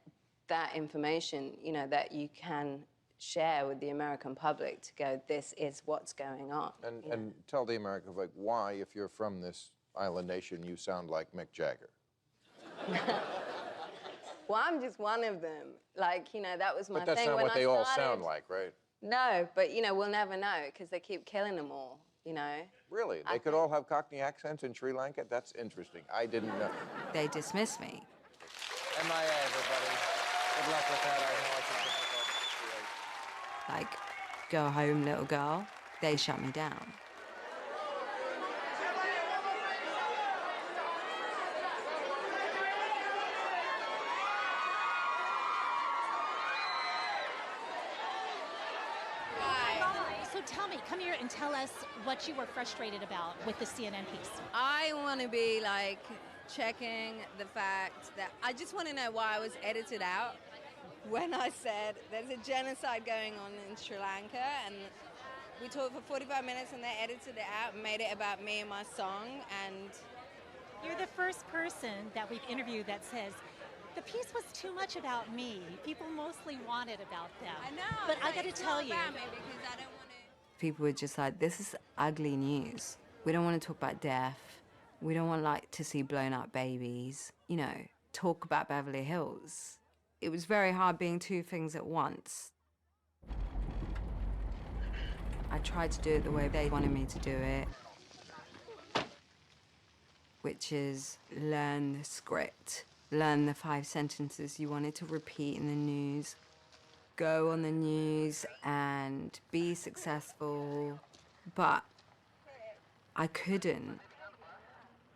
that information, you know, that you can share with the American public to go, this is what's going on. And tell the American public why, if you're from this island nation, you sound like Mick Jagger. Well, I'm just one of them. Like, you know, that was my thing. But that's not what they all sound like, right? No, but, you know, we'll never know because they keep killing them all, you know. Really? They could all have Cockney accents in Sri Lanka? That's interesting. I didn't know. They dismiss me. MIA, everybody. Good luck with that. I know it's a difficult situation. Like, go home, little girl. They shut me down. So tell me, come here and tell us what you were frustrated about with the CNN piece. I want to be, like, checking the fact that I just want to know why I was edited out when I said there's a genocide going on in Sri Lanka, and we talked for 45 minutes and they edited it out and made it about me and my song. And You're the first person that we've interviewed that says, the piece was too much about me. People mostly wanted about them. I know, but I got to tell you. people were just like, this is ugly news. We don't want to talk about death. We don't want, like, to see blown up babies. You know, talk about Beverly Hills. It was very hard being two things at once. I tried to do it the way they wanted me to do it, which is learn the script, learn the 5 sentences you wanted to repeat in the news, go on the news and be successful. But I couldn't.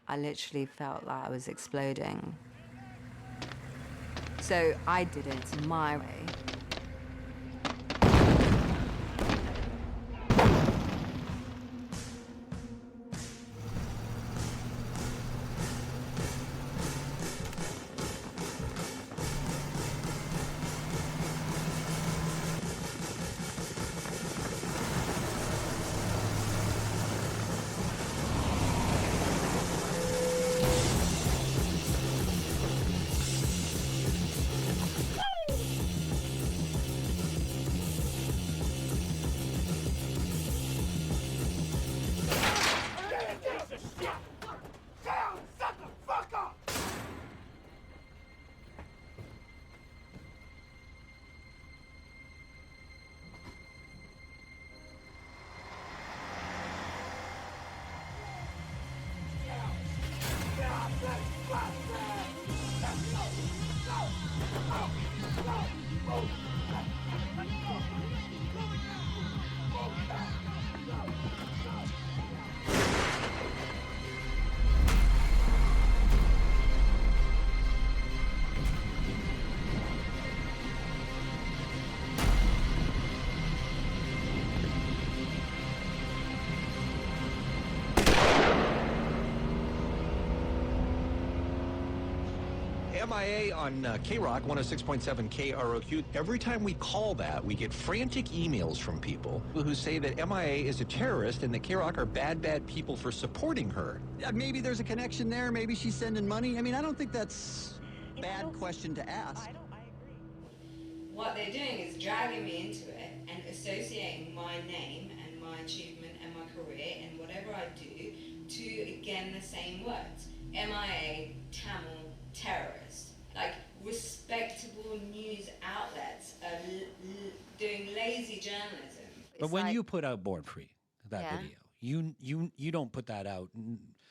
I literally felt like I was exploding. So I did it my way. MIA on K-Rock 106.7 KROQ. Every time we call that, we get frantic emails from people who say that MIA is a terrorist and that K-Rock are bad, bad people for supporting her. Maybe there's a connection there. Maybe she's sending money. I mean, I don't think that's a bad question to ask. What they're doing is dragging me into it and associating my name and my achievement and my career and whatever I do to, again, the same words. MIA, Tamil, terrorist. Like, respectable news outlets are doing lazy journalism. But when you put out Born Free, that Yeah. video, you don't put that out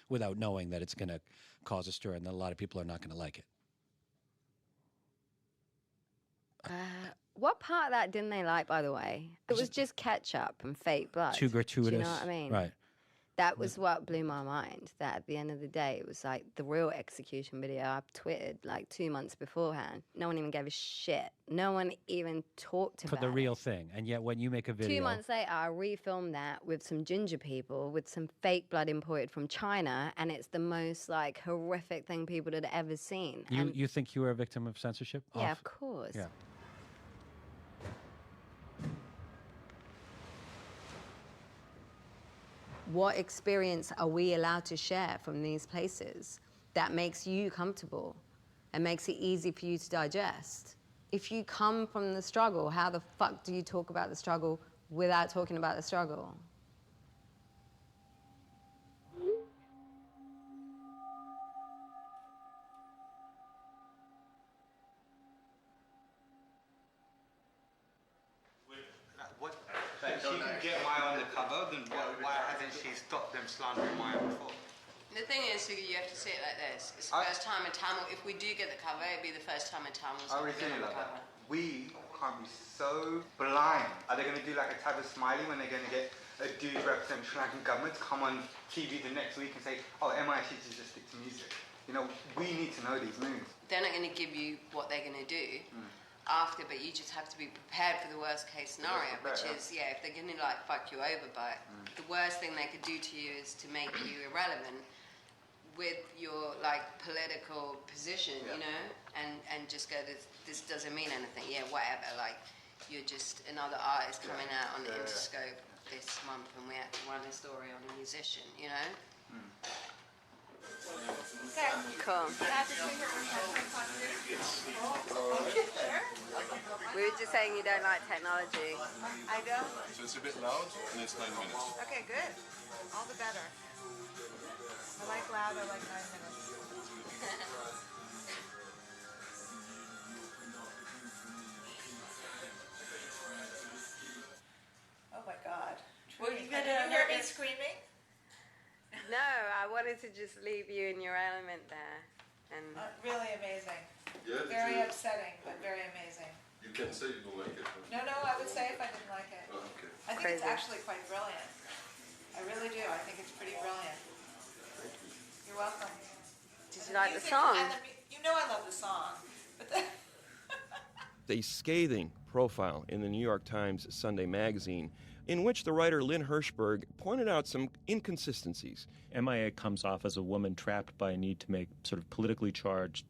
without knowing that it's going to cause a stir and that a lot of people are not going to like it. What part of that didn't they like, by the way? It was just ketchup and fake blood. Too gratuitous. Do you know what I mean? Right. That was what blew my mind, that at the end of the day, it was like the real execution video I twittered like 2 months beforehand. No one even gave a shit. No one even talked For about the it. real thing. And yet when you make a video... 2 months later, I refilmed that with some ginger people, with some fake blood imported from China, and it's the most like horrific thing people had ever seen. You think you were a victim of censorship? Yeah, of course. Yeah. What experience are we allowed to share from these places that makes you comfortable and makes it easy for you to digest? If you come from the struggle, how the fuck do you talk about the struggle without talking about the struggle? If she can get Maya on the cover, then why hasn't she stopped them slandering Maya before? The thing is, you have to see it like this. It's the first time in Tamil. If we do get the cover, it'd be the first time in Tamil's I always think like that. We can't be so blind. Are they going to do like a type of smiley when they're going to get a dude representing Sri Lankan government to come on TV the next week and say, oh, MI teachers just stick to music? You know, we need to know these moves. They're not going to give you what they're going to do after, but you just have to be prepared for the worst case scenario, which is, if they're going to like fuck you over, but the worst thing they could do to you is to make you irrelevant with your like political position, you know, and just go, this doesn't mean anything. Yeah, whatever. Like you're just another artist coming out on the Interscope this month, and we have to run a story on a musician, you know. Okay. Cool. We were just saying you don't like technology. I don't. So it's a bit loud, and it's 9 minutes. Okay, good. All the better. I like loud, I like 9 minutes. Oh my God. Well, you hear me screaming? No, I wanted to just leave you in your element there. And really amazing. Yeah, Very upsetting, but very amazing. You can say you don't like it. No, I would say if I didn't like it. Oh, okay. I think it's actually quite brilliant. I really do. I think it's pretty brilliant. You're welcome. Did you like the song? You know I love the song. But A scathing profile in the New York Times Sunday magazine in which the writer Lynn Hirschberg pointed out some inconsistencies. MIA comes off as a woman trapped by a need to make sort of politically charged,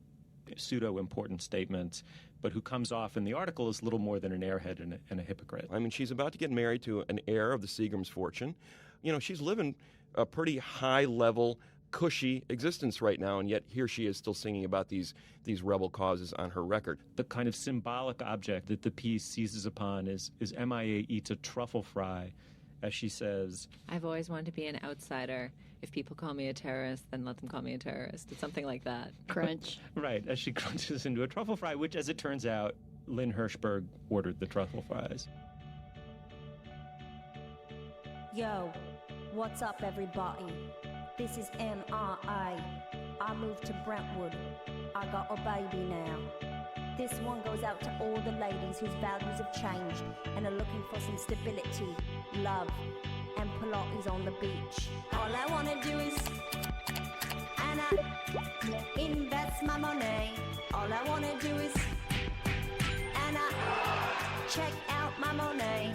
pseudo-important statements, but who comes off in the article as little more than an airhead and a hypocrite. I mean, she's about to get married to an heir of the Seagram's fortune. You know, she's living a pretty high-level, cushy existence right now, and yet here she is still singing about these rebel causes on her record. The kind of symbolic object that the piece seizes upon is MIA eats a truffle fry, as she says. I've always wanted to be an outsider. If people call me a terrorist, then let them call me a terrorist. It's something like that. Crunch. Right, as she crunches into a truffle fry, which, as it turns out, Lynn Hirschberg ordered the truffle fries. Yo, what's up, everybody? This is MIA. I moved to Brentwood. I got a baby now. This one goes out to all the ladies whose values have changed and are looking for some stability, love, and Pilates on the beach. All I wanna do is invest my money. All I wanna do is check out my money.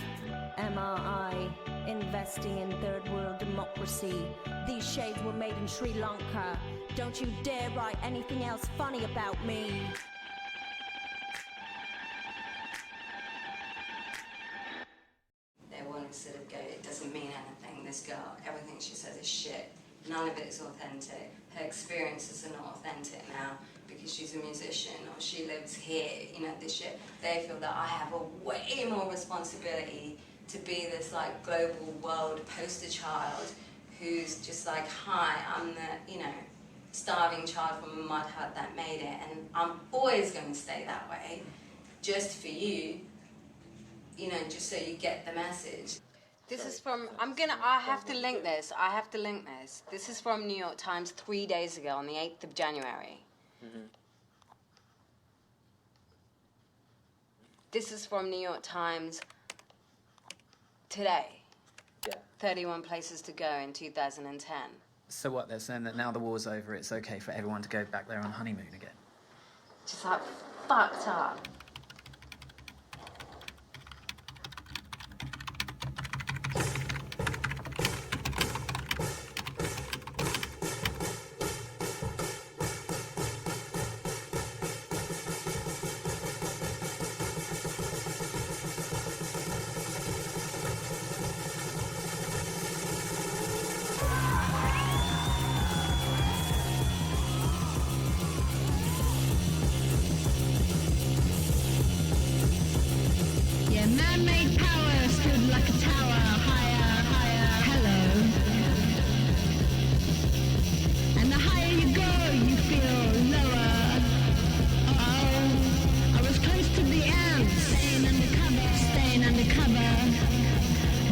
MIA, investing in third world democracy. These shades were made in Sri Lanka. Don't you dare write anything else funny about me. they want to sort of go, it doesn't mean anything, this girl, everything she says is shit. None of it is authentic. Her experiences are not authentic now because she's a musician or she lives here, you know, this shit. They feel that I have a way more responsibility to be this like global world poster child who's just like, hi, I'm the, you know, starving child from a mud hut that made it, and I'm always going to stay that way, just for you, you know, just so you get the message. This is from, I have to link this, This is from New York Times 3 days ago on the 8th of January. Mm-hmm. This is from New York Times today, 31 places to go in 2010. So what, they're saying that now the war's over, it's okay for everyone to go back there on honeymoon again? Just like fucked up. Yeah, man-made power stood like a tower, higher, higher, hello. And the higher you go, you feel lower. Oh, I was close to the ants, staying undercover.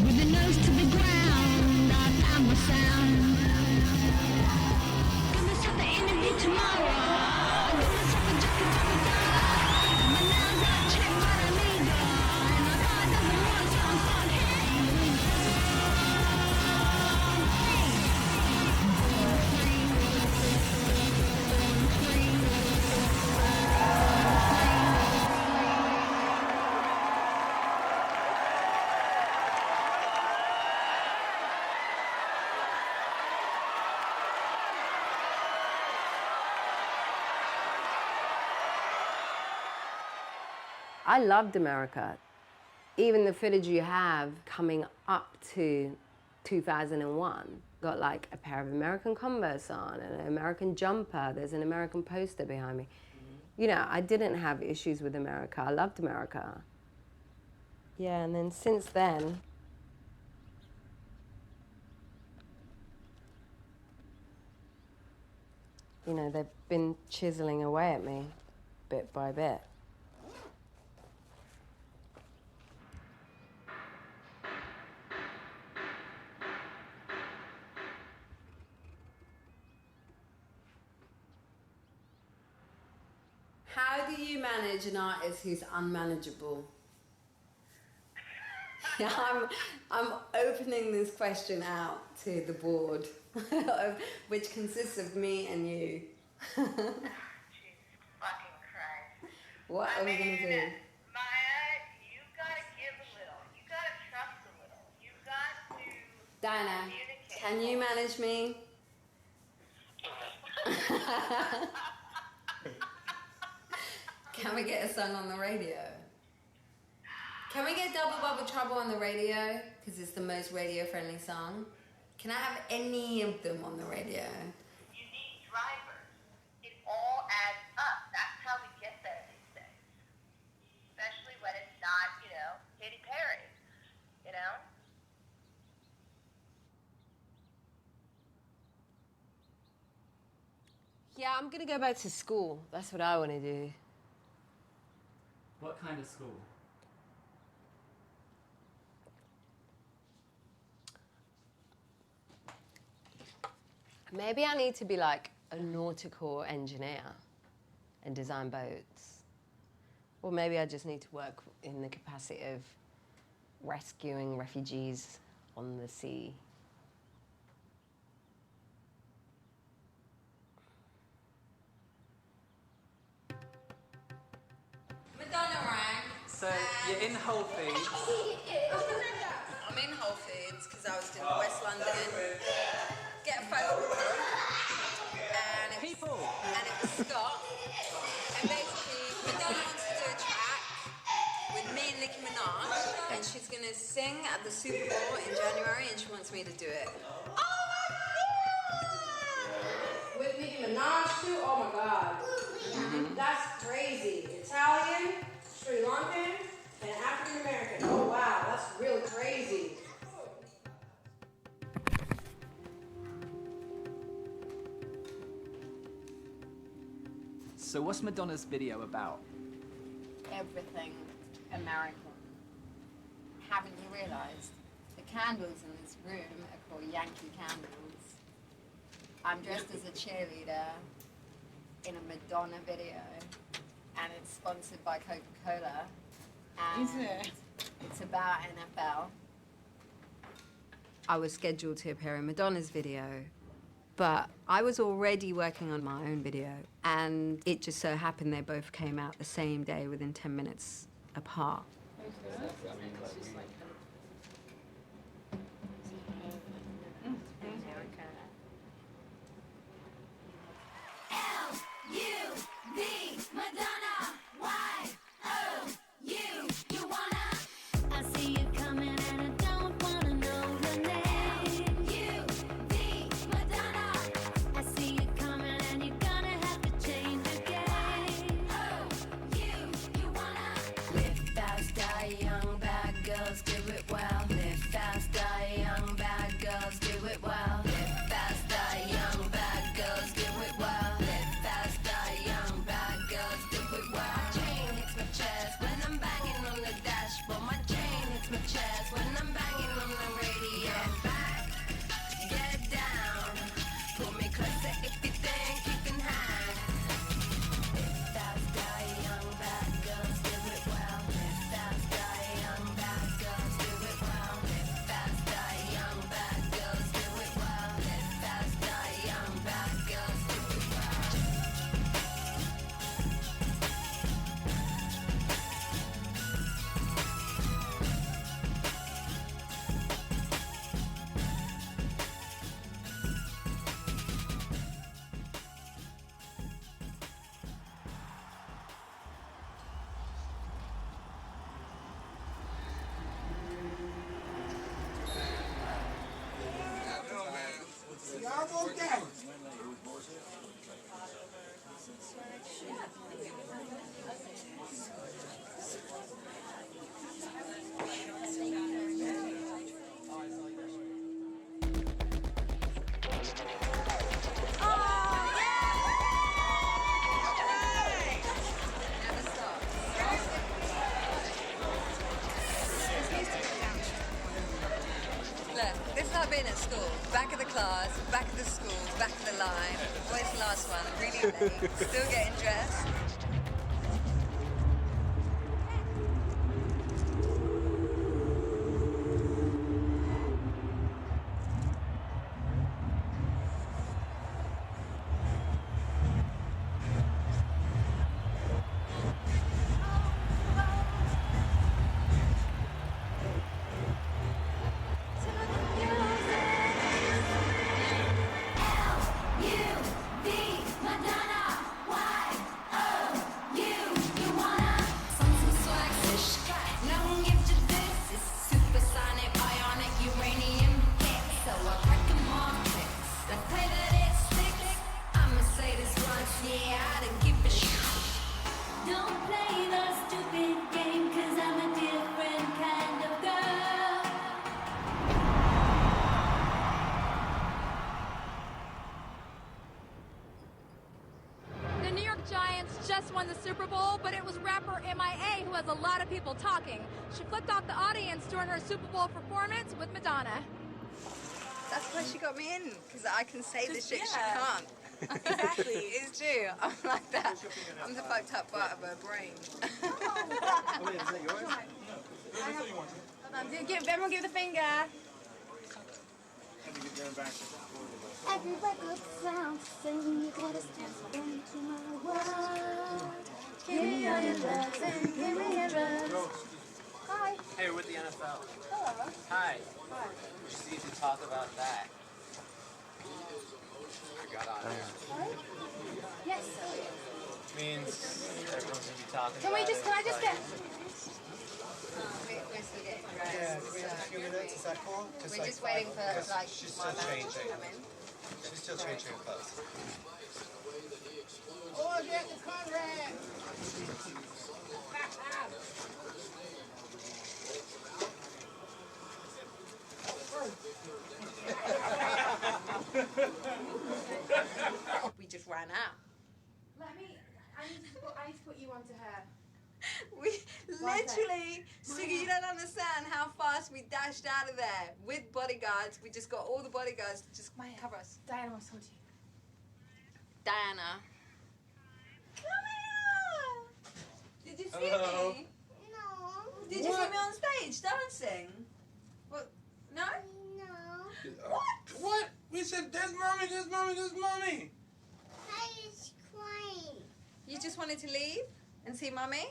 With the nose to the ground, I found my sound. Gonna set the interview tomorrow. Gonna set the jacket to the door. My nails are checked, but I need I loved America. Even the footage you have coming up to 2001, got like a pair of American Converse on and an American jumper. There's an American poster behind me. You know, I didn't have issues with America. I loved America. Yeah, and then since then, you know, they've been chiseling away at me bit by bit. How do you manage an artist who's unmanageable? Yeah, I'm opening this question out to the board, which consists of me and you. Jesus fucking Christ. What are we gonna do? Maya, you gotta give a little. You gotta trust a little. You got to Diana, communicate. can you manage me? Can we get a song on the radio? Can we get Double Bubble Trouble on the radio? Because it's the most radio-friendly song. Can I have any of them on the radio? You need drivers. It all adds up. That's how we get there these days. Especially when it's not, you know, Katy Perry. You know? Yeah, I'm gonna go back to school. That's what I want to do. What kind of school? Maybe I need to be like a nautical engineer and design boats. Or maybe I just need to work in the capacity of rescuing refugees on the sea. Madonna rang. So you're in Whole Foods. I'm in Whole Foods because I was doing West London. Get a photo with them. And it was Scott. And basically, Madonna wants to do a track with me and Nicki Minaj. And she's going to sing at the Super Bowl in January, and she wants me to do it. Oh my God! With Nicki Minaj too? Oh my God. That's crazy. Italian, Sri Lankan, and African American. Oh wow, that's real crazy. So what's Madonna's video about? Everything American. Haven't you realized? The candles in this room are called Yankee candles. I'm dressed as a cheerleader in a Madonna video, and it's sponsored by Coca-Cola. And Is it? it's about NFL. I was scheduled to appear in Madonna's video, but I was already working on my own video, and it just so happened they both came out the same day within 10 minutes apart. L-U-V, Madonna, Y-O-U, you wanna? I see you coming and I don't wanna know your name. L-U-V, Madonna, I see you coming and you're gonna have to change the game. O-U, you wanna? Live fast, die young, bad girls do it well. Live fast, die young, bad girls do it well. Live fast, die young, bad girls do it well. Live fast, die young, bad girls do it well. My chain hits my chest when I'm banging on the dashboard. My chain hits my chest when I'm banging on the radio. Get back, get down, pull me closer if you think you can hang. Live fast, die young, bad girls do it well. Live fast, die young, bad girls do it well. Live fast, die young, bad girls do it well. Live fast, die young, bad girls do it well. Look, this is how I've been at school. Back of the class, back of the school, back of the line. Where's the last one? Really late. Still getting dressed. L-U-V, Madonna, Y-O-U, you wanna? Some swag, no gift to this. It's supersonic, ionic, uranium hit. So I crack 'em off tricks. Let's play that it sticks. I'ma say this once, yeah, I don't give a shit. Don't play the stupid game, 'cause I'm a different kind of girl. The New York Giants just won the Super Bowl, but it was rapper MIA who has a lot of people talking. She flipped off the audience during her Super Bowl performance with Madonna. That's why she got me in, because I can say the shit she yeah. can't. Exactly. It's true. I'm like that. I'm the fucked up part of her brain. Everyone give the finger. Every record sounds the same. You gotta step into my world. Give me all your love and give me your love. Hi. Hey, we're with the NFL. Hello. Hi. Hi. We just need to talk about that. I got on there. Yes. Means everyone's gonna be talking Can about we just, it. can I just get... We're still getting dressed. Yeah, do we have a few minutes? Is that cool? We're just waiting for like She's my still manager to changing. come in. She's still changing her clothes. Oh, get the Conrad. We just ran out. I need to put you onto her. We literally, Siggy, you don't understand how fast we dashed out of there with bodyguards. We just got all the bodyguards to just cover us. Diana wants to talk to you. Diana. Come here! Did you see Hello. me? No. Did you see me on stage dancing? What? No? No. said, there's mommy, there's mommy, there's mommy. I is crying. You just wanted to leave and see Mummy?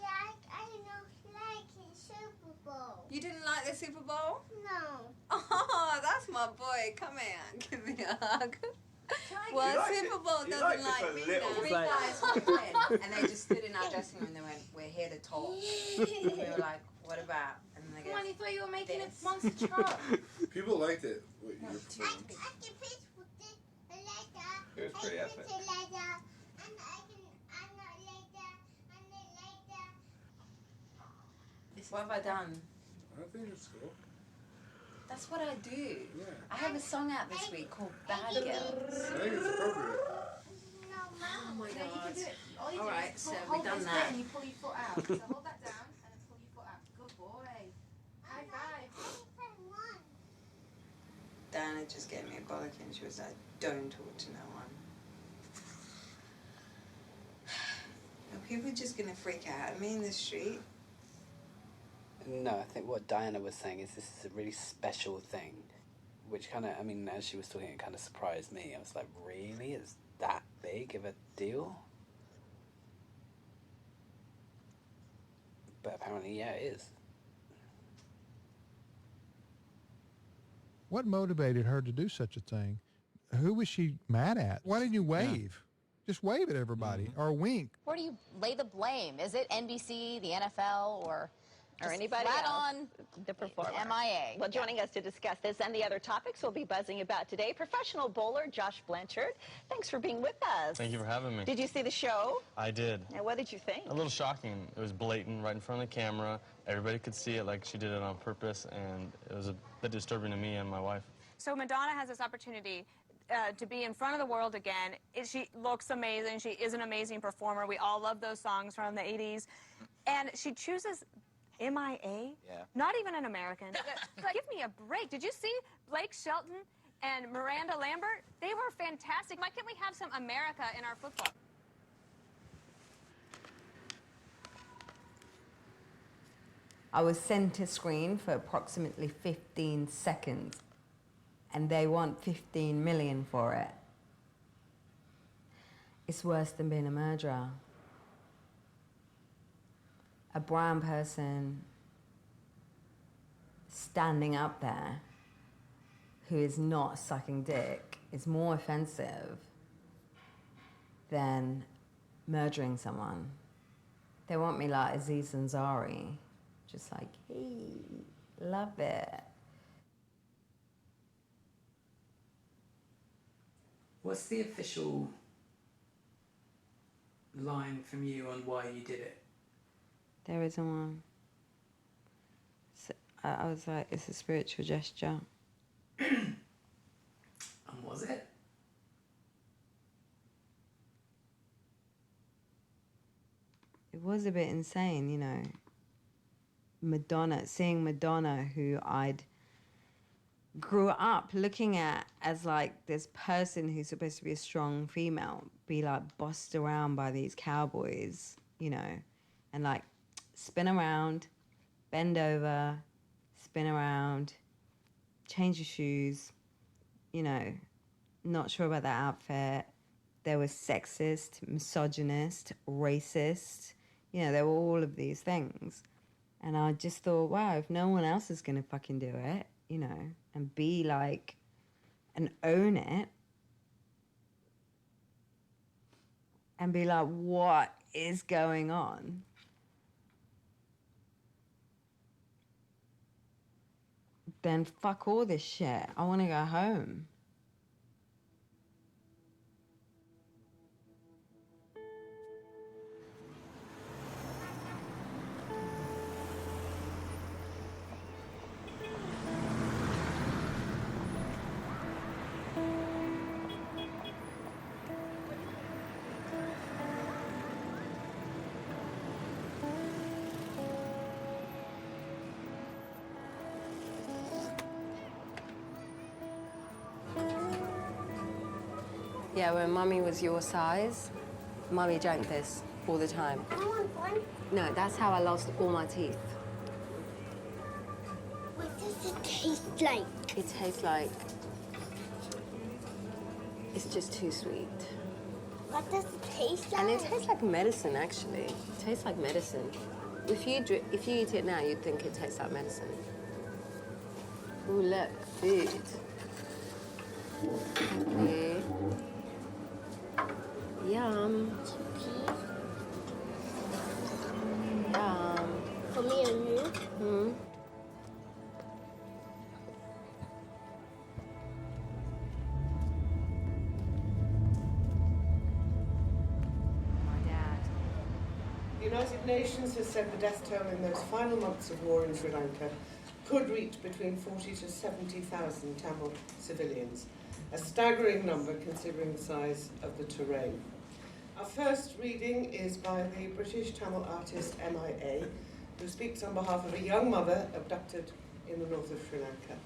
Like, I don't like it Super Bowl. You didn't like the Super Bowl? No. Oh, that's my boy. Come here. Give me a hug. You Well, liked Super it. Bowl You doesn't liked it like for a me little. now. It's Three like- guys walked in and they just stood in our dressing room and they went, we're here to talk. And we were like, what about? And they Come on, you thought you were making this. a monster truck. People liked it. What you were I can pitch with the letter. It was pretty I epic. put the letter. And I can, I'm not later. And then later. What have I done? I think it's cool. That's what I do. Yeah. I have a song out this week called Bad Girls. I think it's appropriate. Oh my No, you god. can do it. All you All do right, is so hold we've done this that. bit and you pull your foot out. So hold that down and then pull your foot out. Good boy. High five. Diana just gave me a bollocking. She was like, don't talk to no one. Are people just gonna freak out at me in the street? No, I think what Diana was saying is this is a really special thing, which kind of, I mean, as she was talking, it kind of surprised me. I was like, really? Is that big of a deal? But apparently, yeah, it is. What motivated her to do such a thing? Who was she mad at? Why didn't you wave? Just wave at everybody or wink. Where do you lay the blame? Is it NBC, the NFL, or just anybody flat else, on the performer. MIA? Well, joining us to discuss this and the other topics we'll be buzzing about today, professional bowler Josh Blanchard. Thanks for being with us. Thank you for having me. Did you see the show? I did. And what did you think? A little shocking. It was blatant right in front of the camera. Everybody could see it like she did it on purpose, and it was a bit disturbing to me and my wife. So Madonna has this opportunity to be in front of the world again. She looks amazing. She is an amazing performer. We all love those songs from the 80s. And she chooses MIA? Yeah. Not even an American. Give me a break. Did you see Blake Shelton and Miranda Lambert? They were fantastic. Why can't we have some America in our football? I was center screen for approximately 15 seconds, and they want 15 million for it. It's worse than being a murderer. A brown person standing up there who is not sucking dick is more offensive than murdering someone. They want me like Aziz Ansari, just like, hey, love it. What's the official line from you on why you did it? There isn't one. So I was like, it's a spiritual gesture. And was it? It was a bit insane, you know. Madonna, seeing Madonna, who I'd grew up looking at as like this person who's supposed to be a strong female, be like bossed around by these cowboys, you know, and like spin around, bend over, spin around, change your shoes, you know, not sure about that outfit. There was sexist, misogynist, racist, you know, there were all of these things. And I just thought, wow, if no one else is gonna fucking do it, you know, and be like, and own it, and be like, what is going on? Then fuck all this shit. I wanna go home. Yeah, when Mummy was your size, Mummy drank this all the time. I want one. No, that's how I lost all my teeth. What does it taste like? It tastes like It's just too sweet. What does it taste like? And it tastes like medicine, actually. It tastes like medicine. If you eat it now, you'd think it tastes like medicine. Ooh, look, food. Thank you. Yum. Yum. For me and you? Hmm. The United Nations has said the death toll in those final months of war in Sri Lanka could reach between 40 to 70,000 Tamil civilians, a staggering number considering the size of the terrain. Our first reading is by the British Tamil artist MIA, who speaks on behalf of a young mother abducted in the north of Sri Lanka.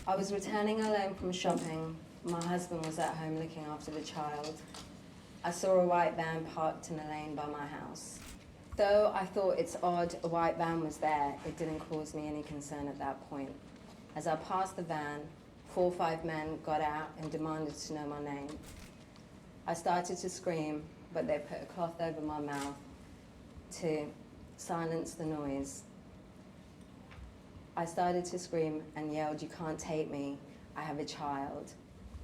I was returning alone from shopping. My husband was at home looking after the child. I saw a white van parked in a lane by my house. Though I thought it's odd a white van was there, it didn't cause me any concern at that point. As I passed the van, 4 or 5 men got out and demanded to know my name. I started to scream, but they put a cloth over my mouth to silence the noise. I started to scream and yelled, "You can't take me, I have a child."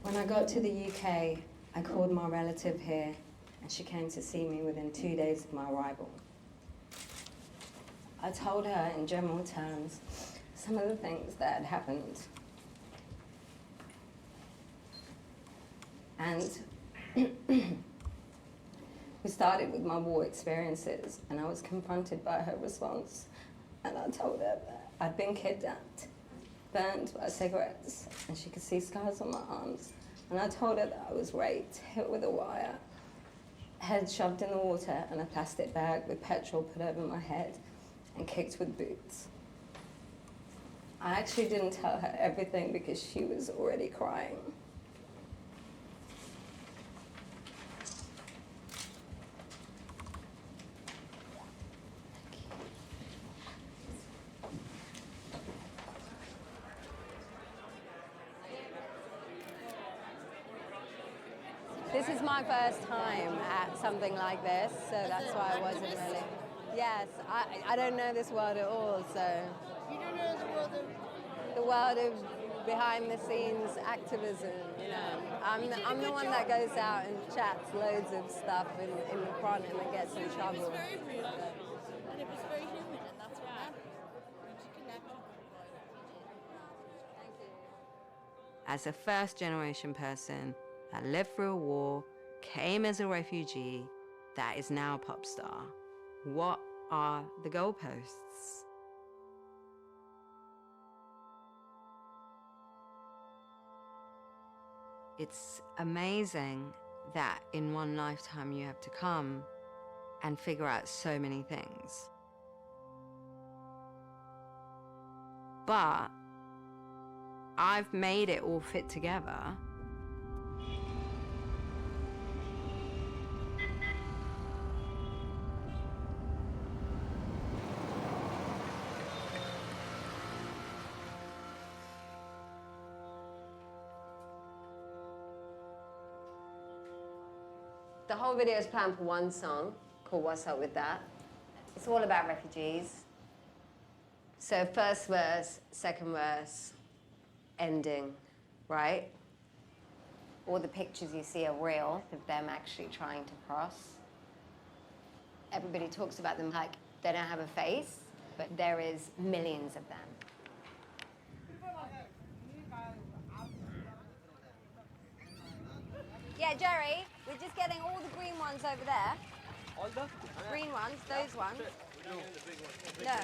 When I got to the UK, I called my relative here, and she came to see me within 2 days of my arrival. I told her in general terms some of the things that had happened. And we started with my war experiences, and I was confronted by her response. And I told her that I'd been kidnapped, burned by cigarettes, and she could see scars on my arms. And I told her that I was raped, hit with a wire, head shoved in the water, and a plastic bag with petrol put over my head, and kicked with boots. I actually didn't tell her everything because she was already crying. This is my first time at something like this, so that's why I wasn't really. Yes, I don't know this world at all, so. You don't know this world of... The world of behind the scenes activism, you know. I'm the one that goes out and chats loads of stuff in the front and then gets in trouble. It was very real, and it was very human, and that's what happened. You connect with people. As a first generation person that lived through a war, came as a refugee, that is now a pop star, what are the goalposts? It's amazing that in one lifetime you have to come and figure out so many things. But I've made it all fit together. The whole video is planned for one song called What's Up With That. It's all about refugees. So first verse, second verse, ending, right? All the pictures you see are real of them actually trying to cross. Everybody talks about them like they don't have a face, but there is millions of them. Yeah, Jerry, we're just getting all the green ones over there. All the? Green ones, those ones. No.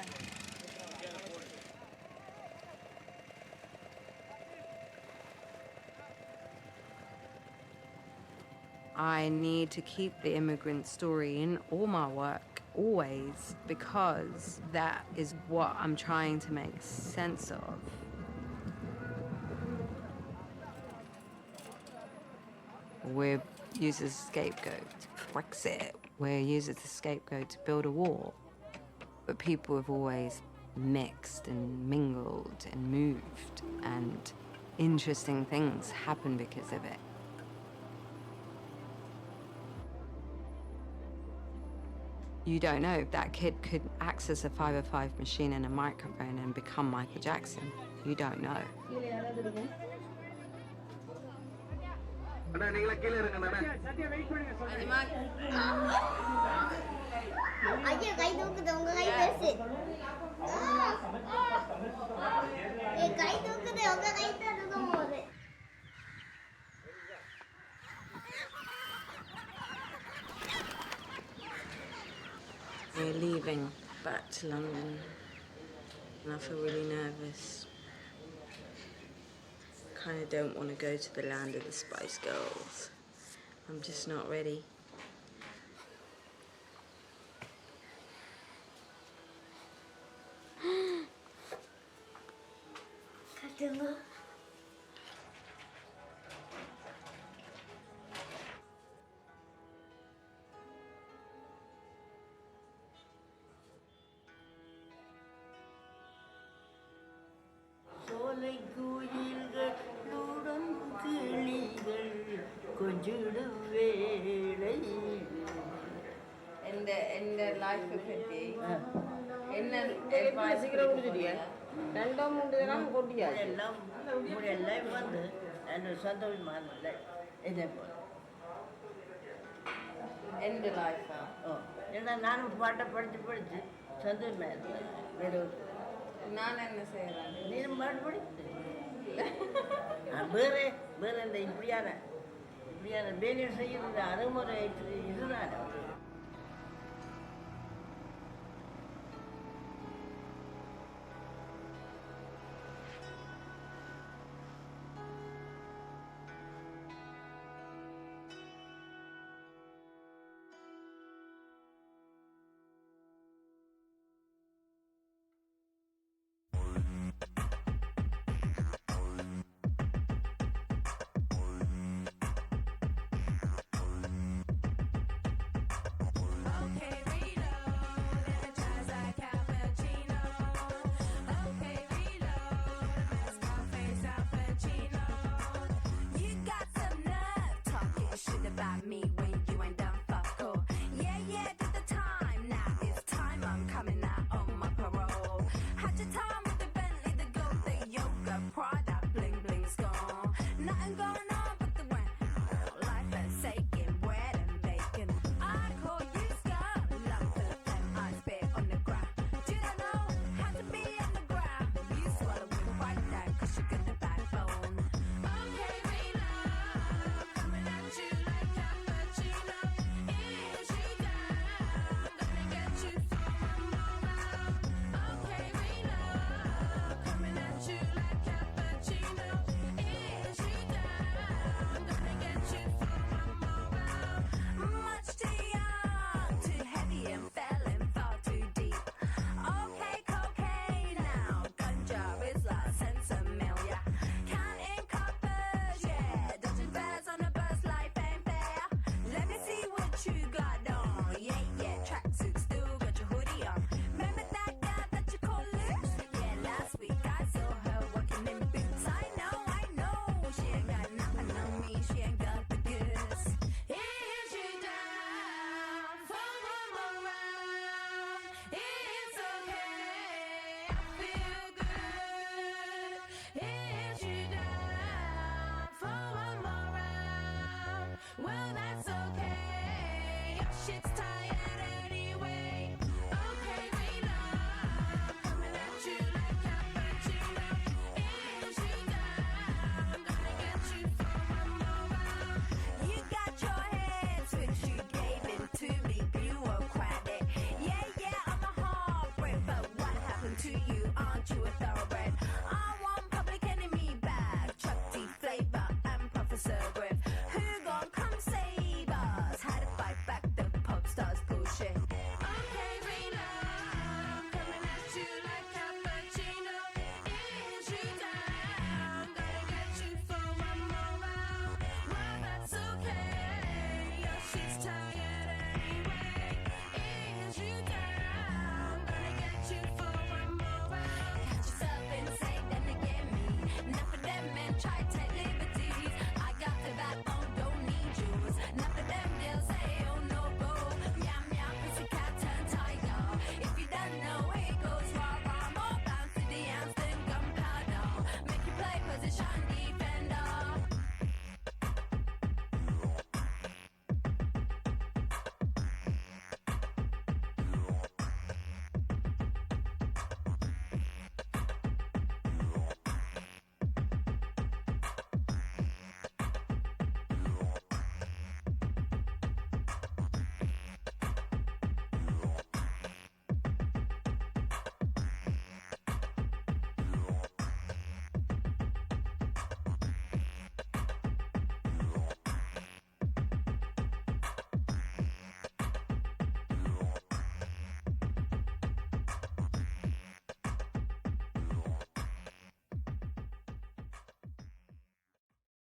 I need to keep the immigrant story in all my work, always, because that is what I'm trying to make sense of. We're used as a scapegoat. Brexit, we're used as a scapegoat to build a wall. But people have always mixed and mingled and moved, and interesting things happen because of it. You don't know, that kid could access a 505 machine and a microphone and become Michael Jackson. You don't know. We're leaving back to London, and I feel really nervous. Kind of don't want to go to the land of the Spice Girls. I'm just not ready. In the life of Patti, in advice end life. நானும் பாட்டை படித்து படித்து சந்தோஷமா நான் என்ன செய்யறேன்? நீனும் பாட்டு படித்து வேற இந்த இப்படியான வேலை செய்யறது அறுமுறை இதுதான். Well, that's okay. Shit's time.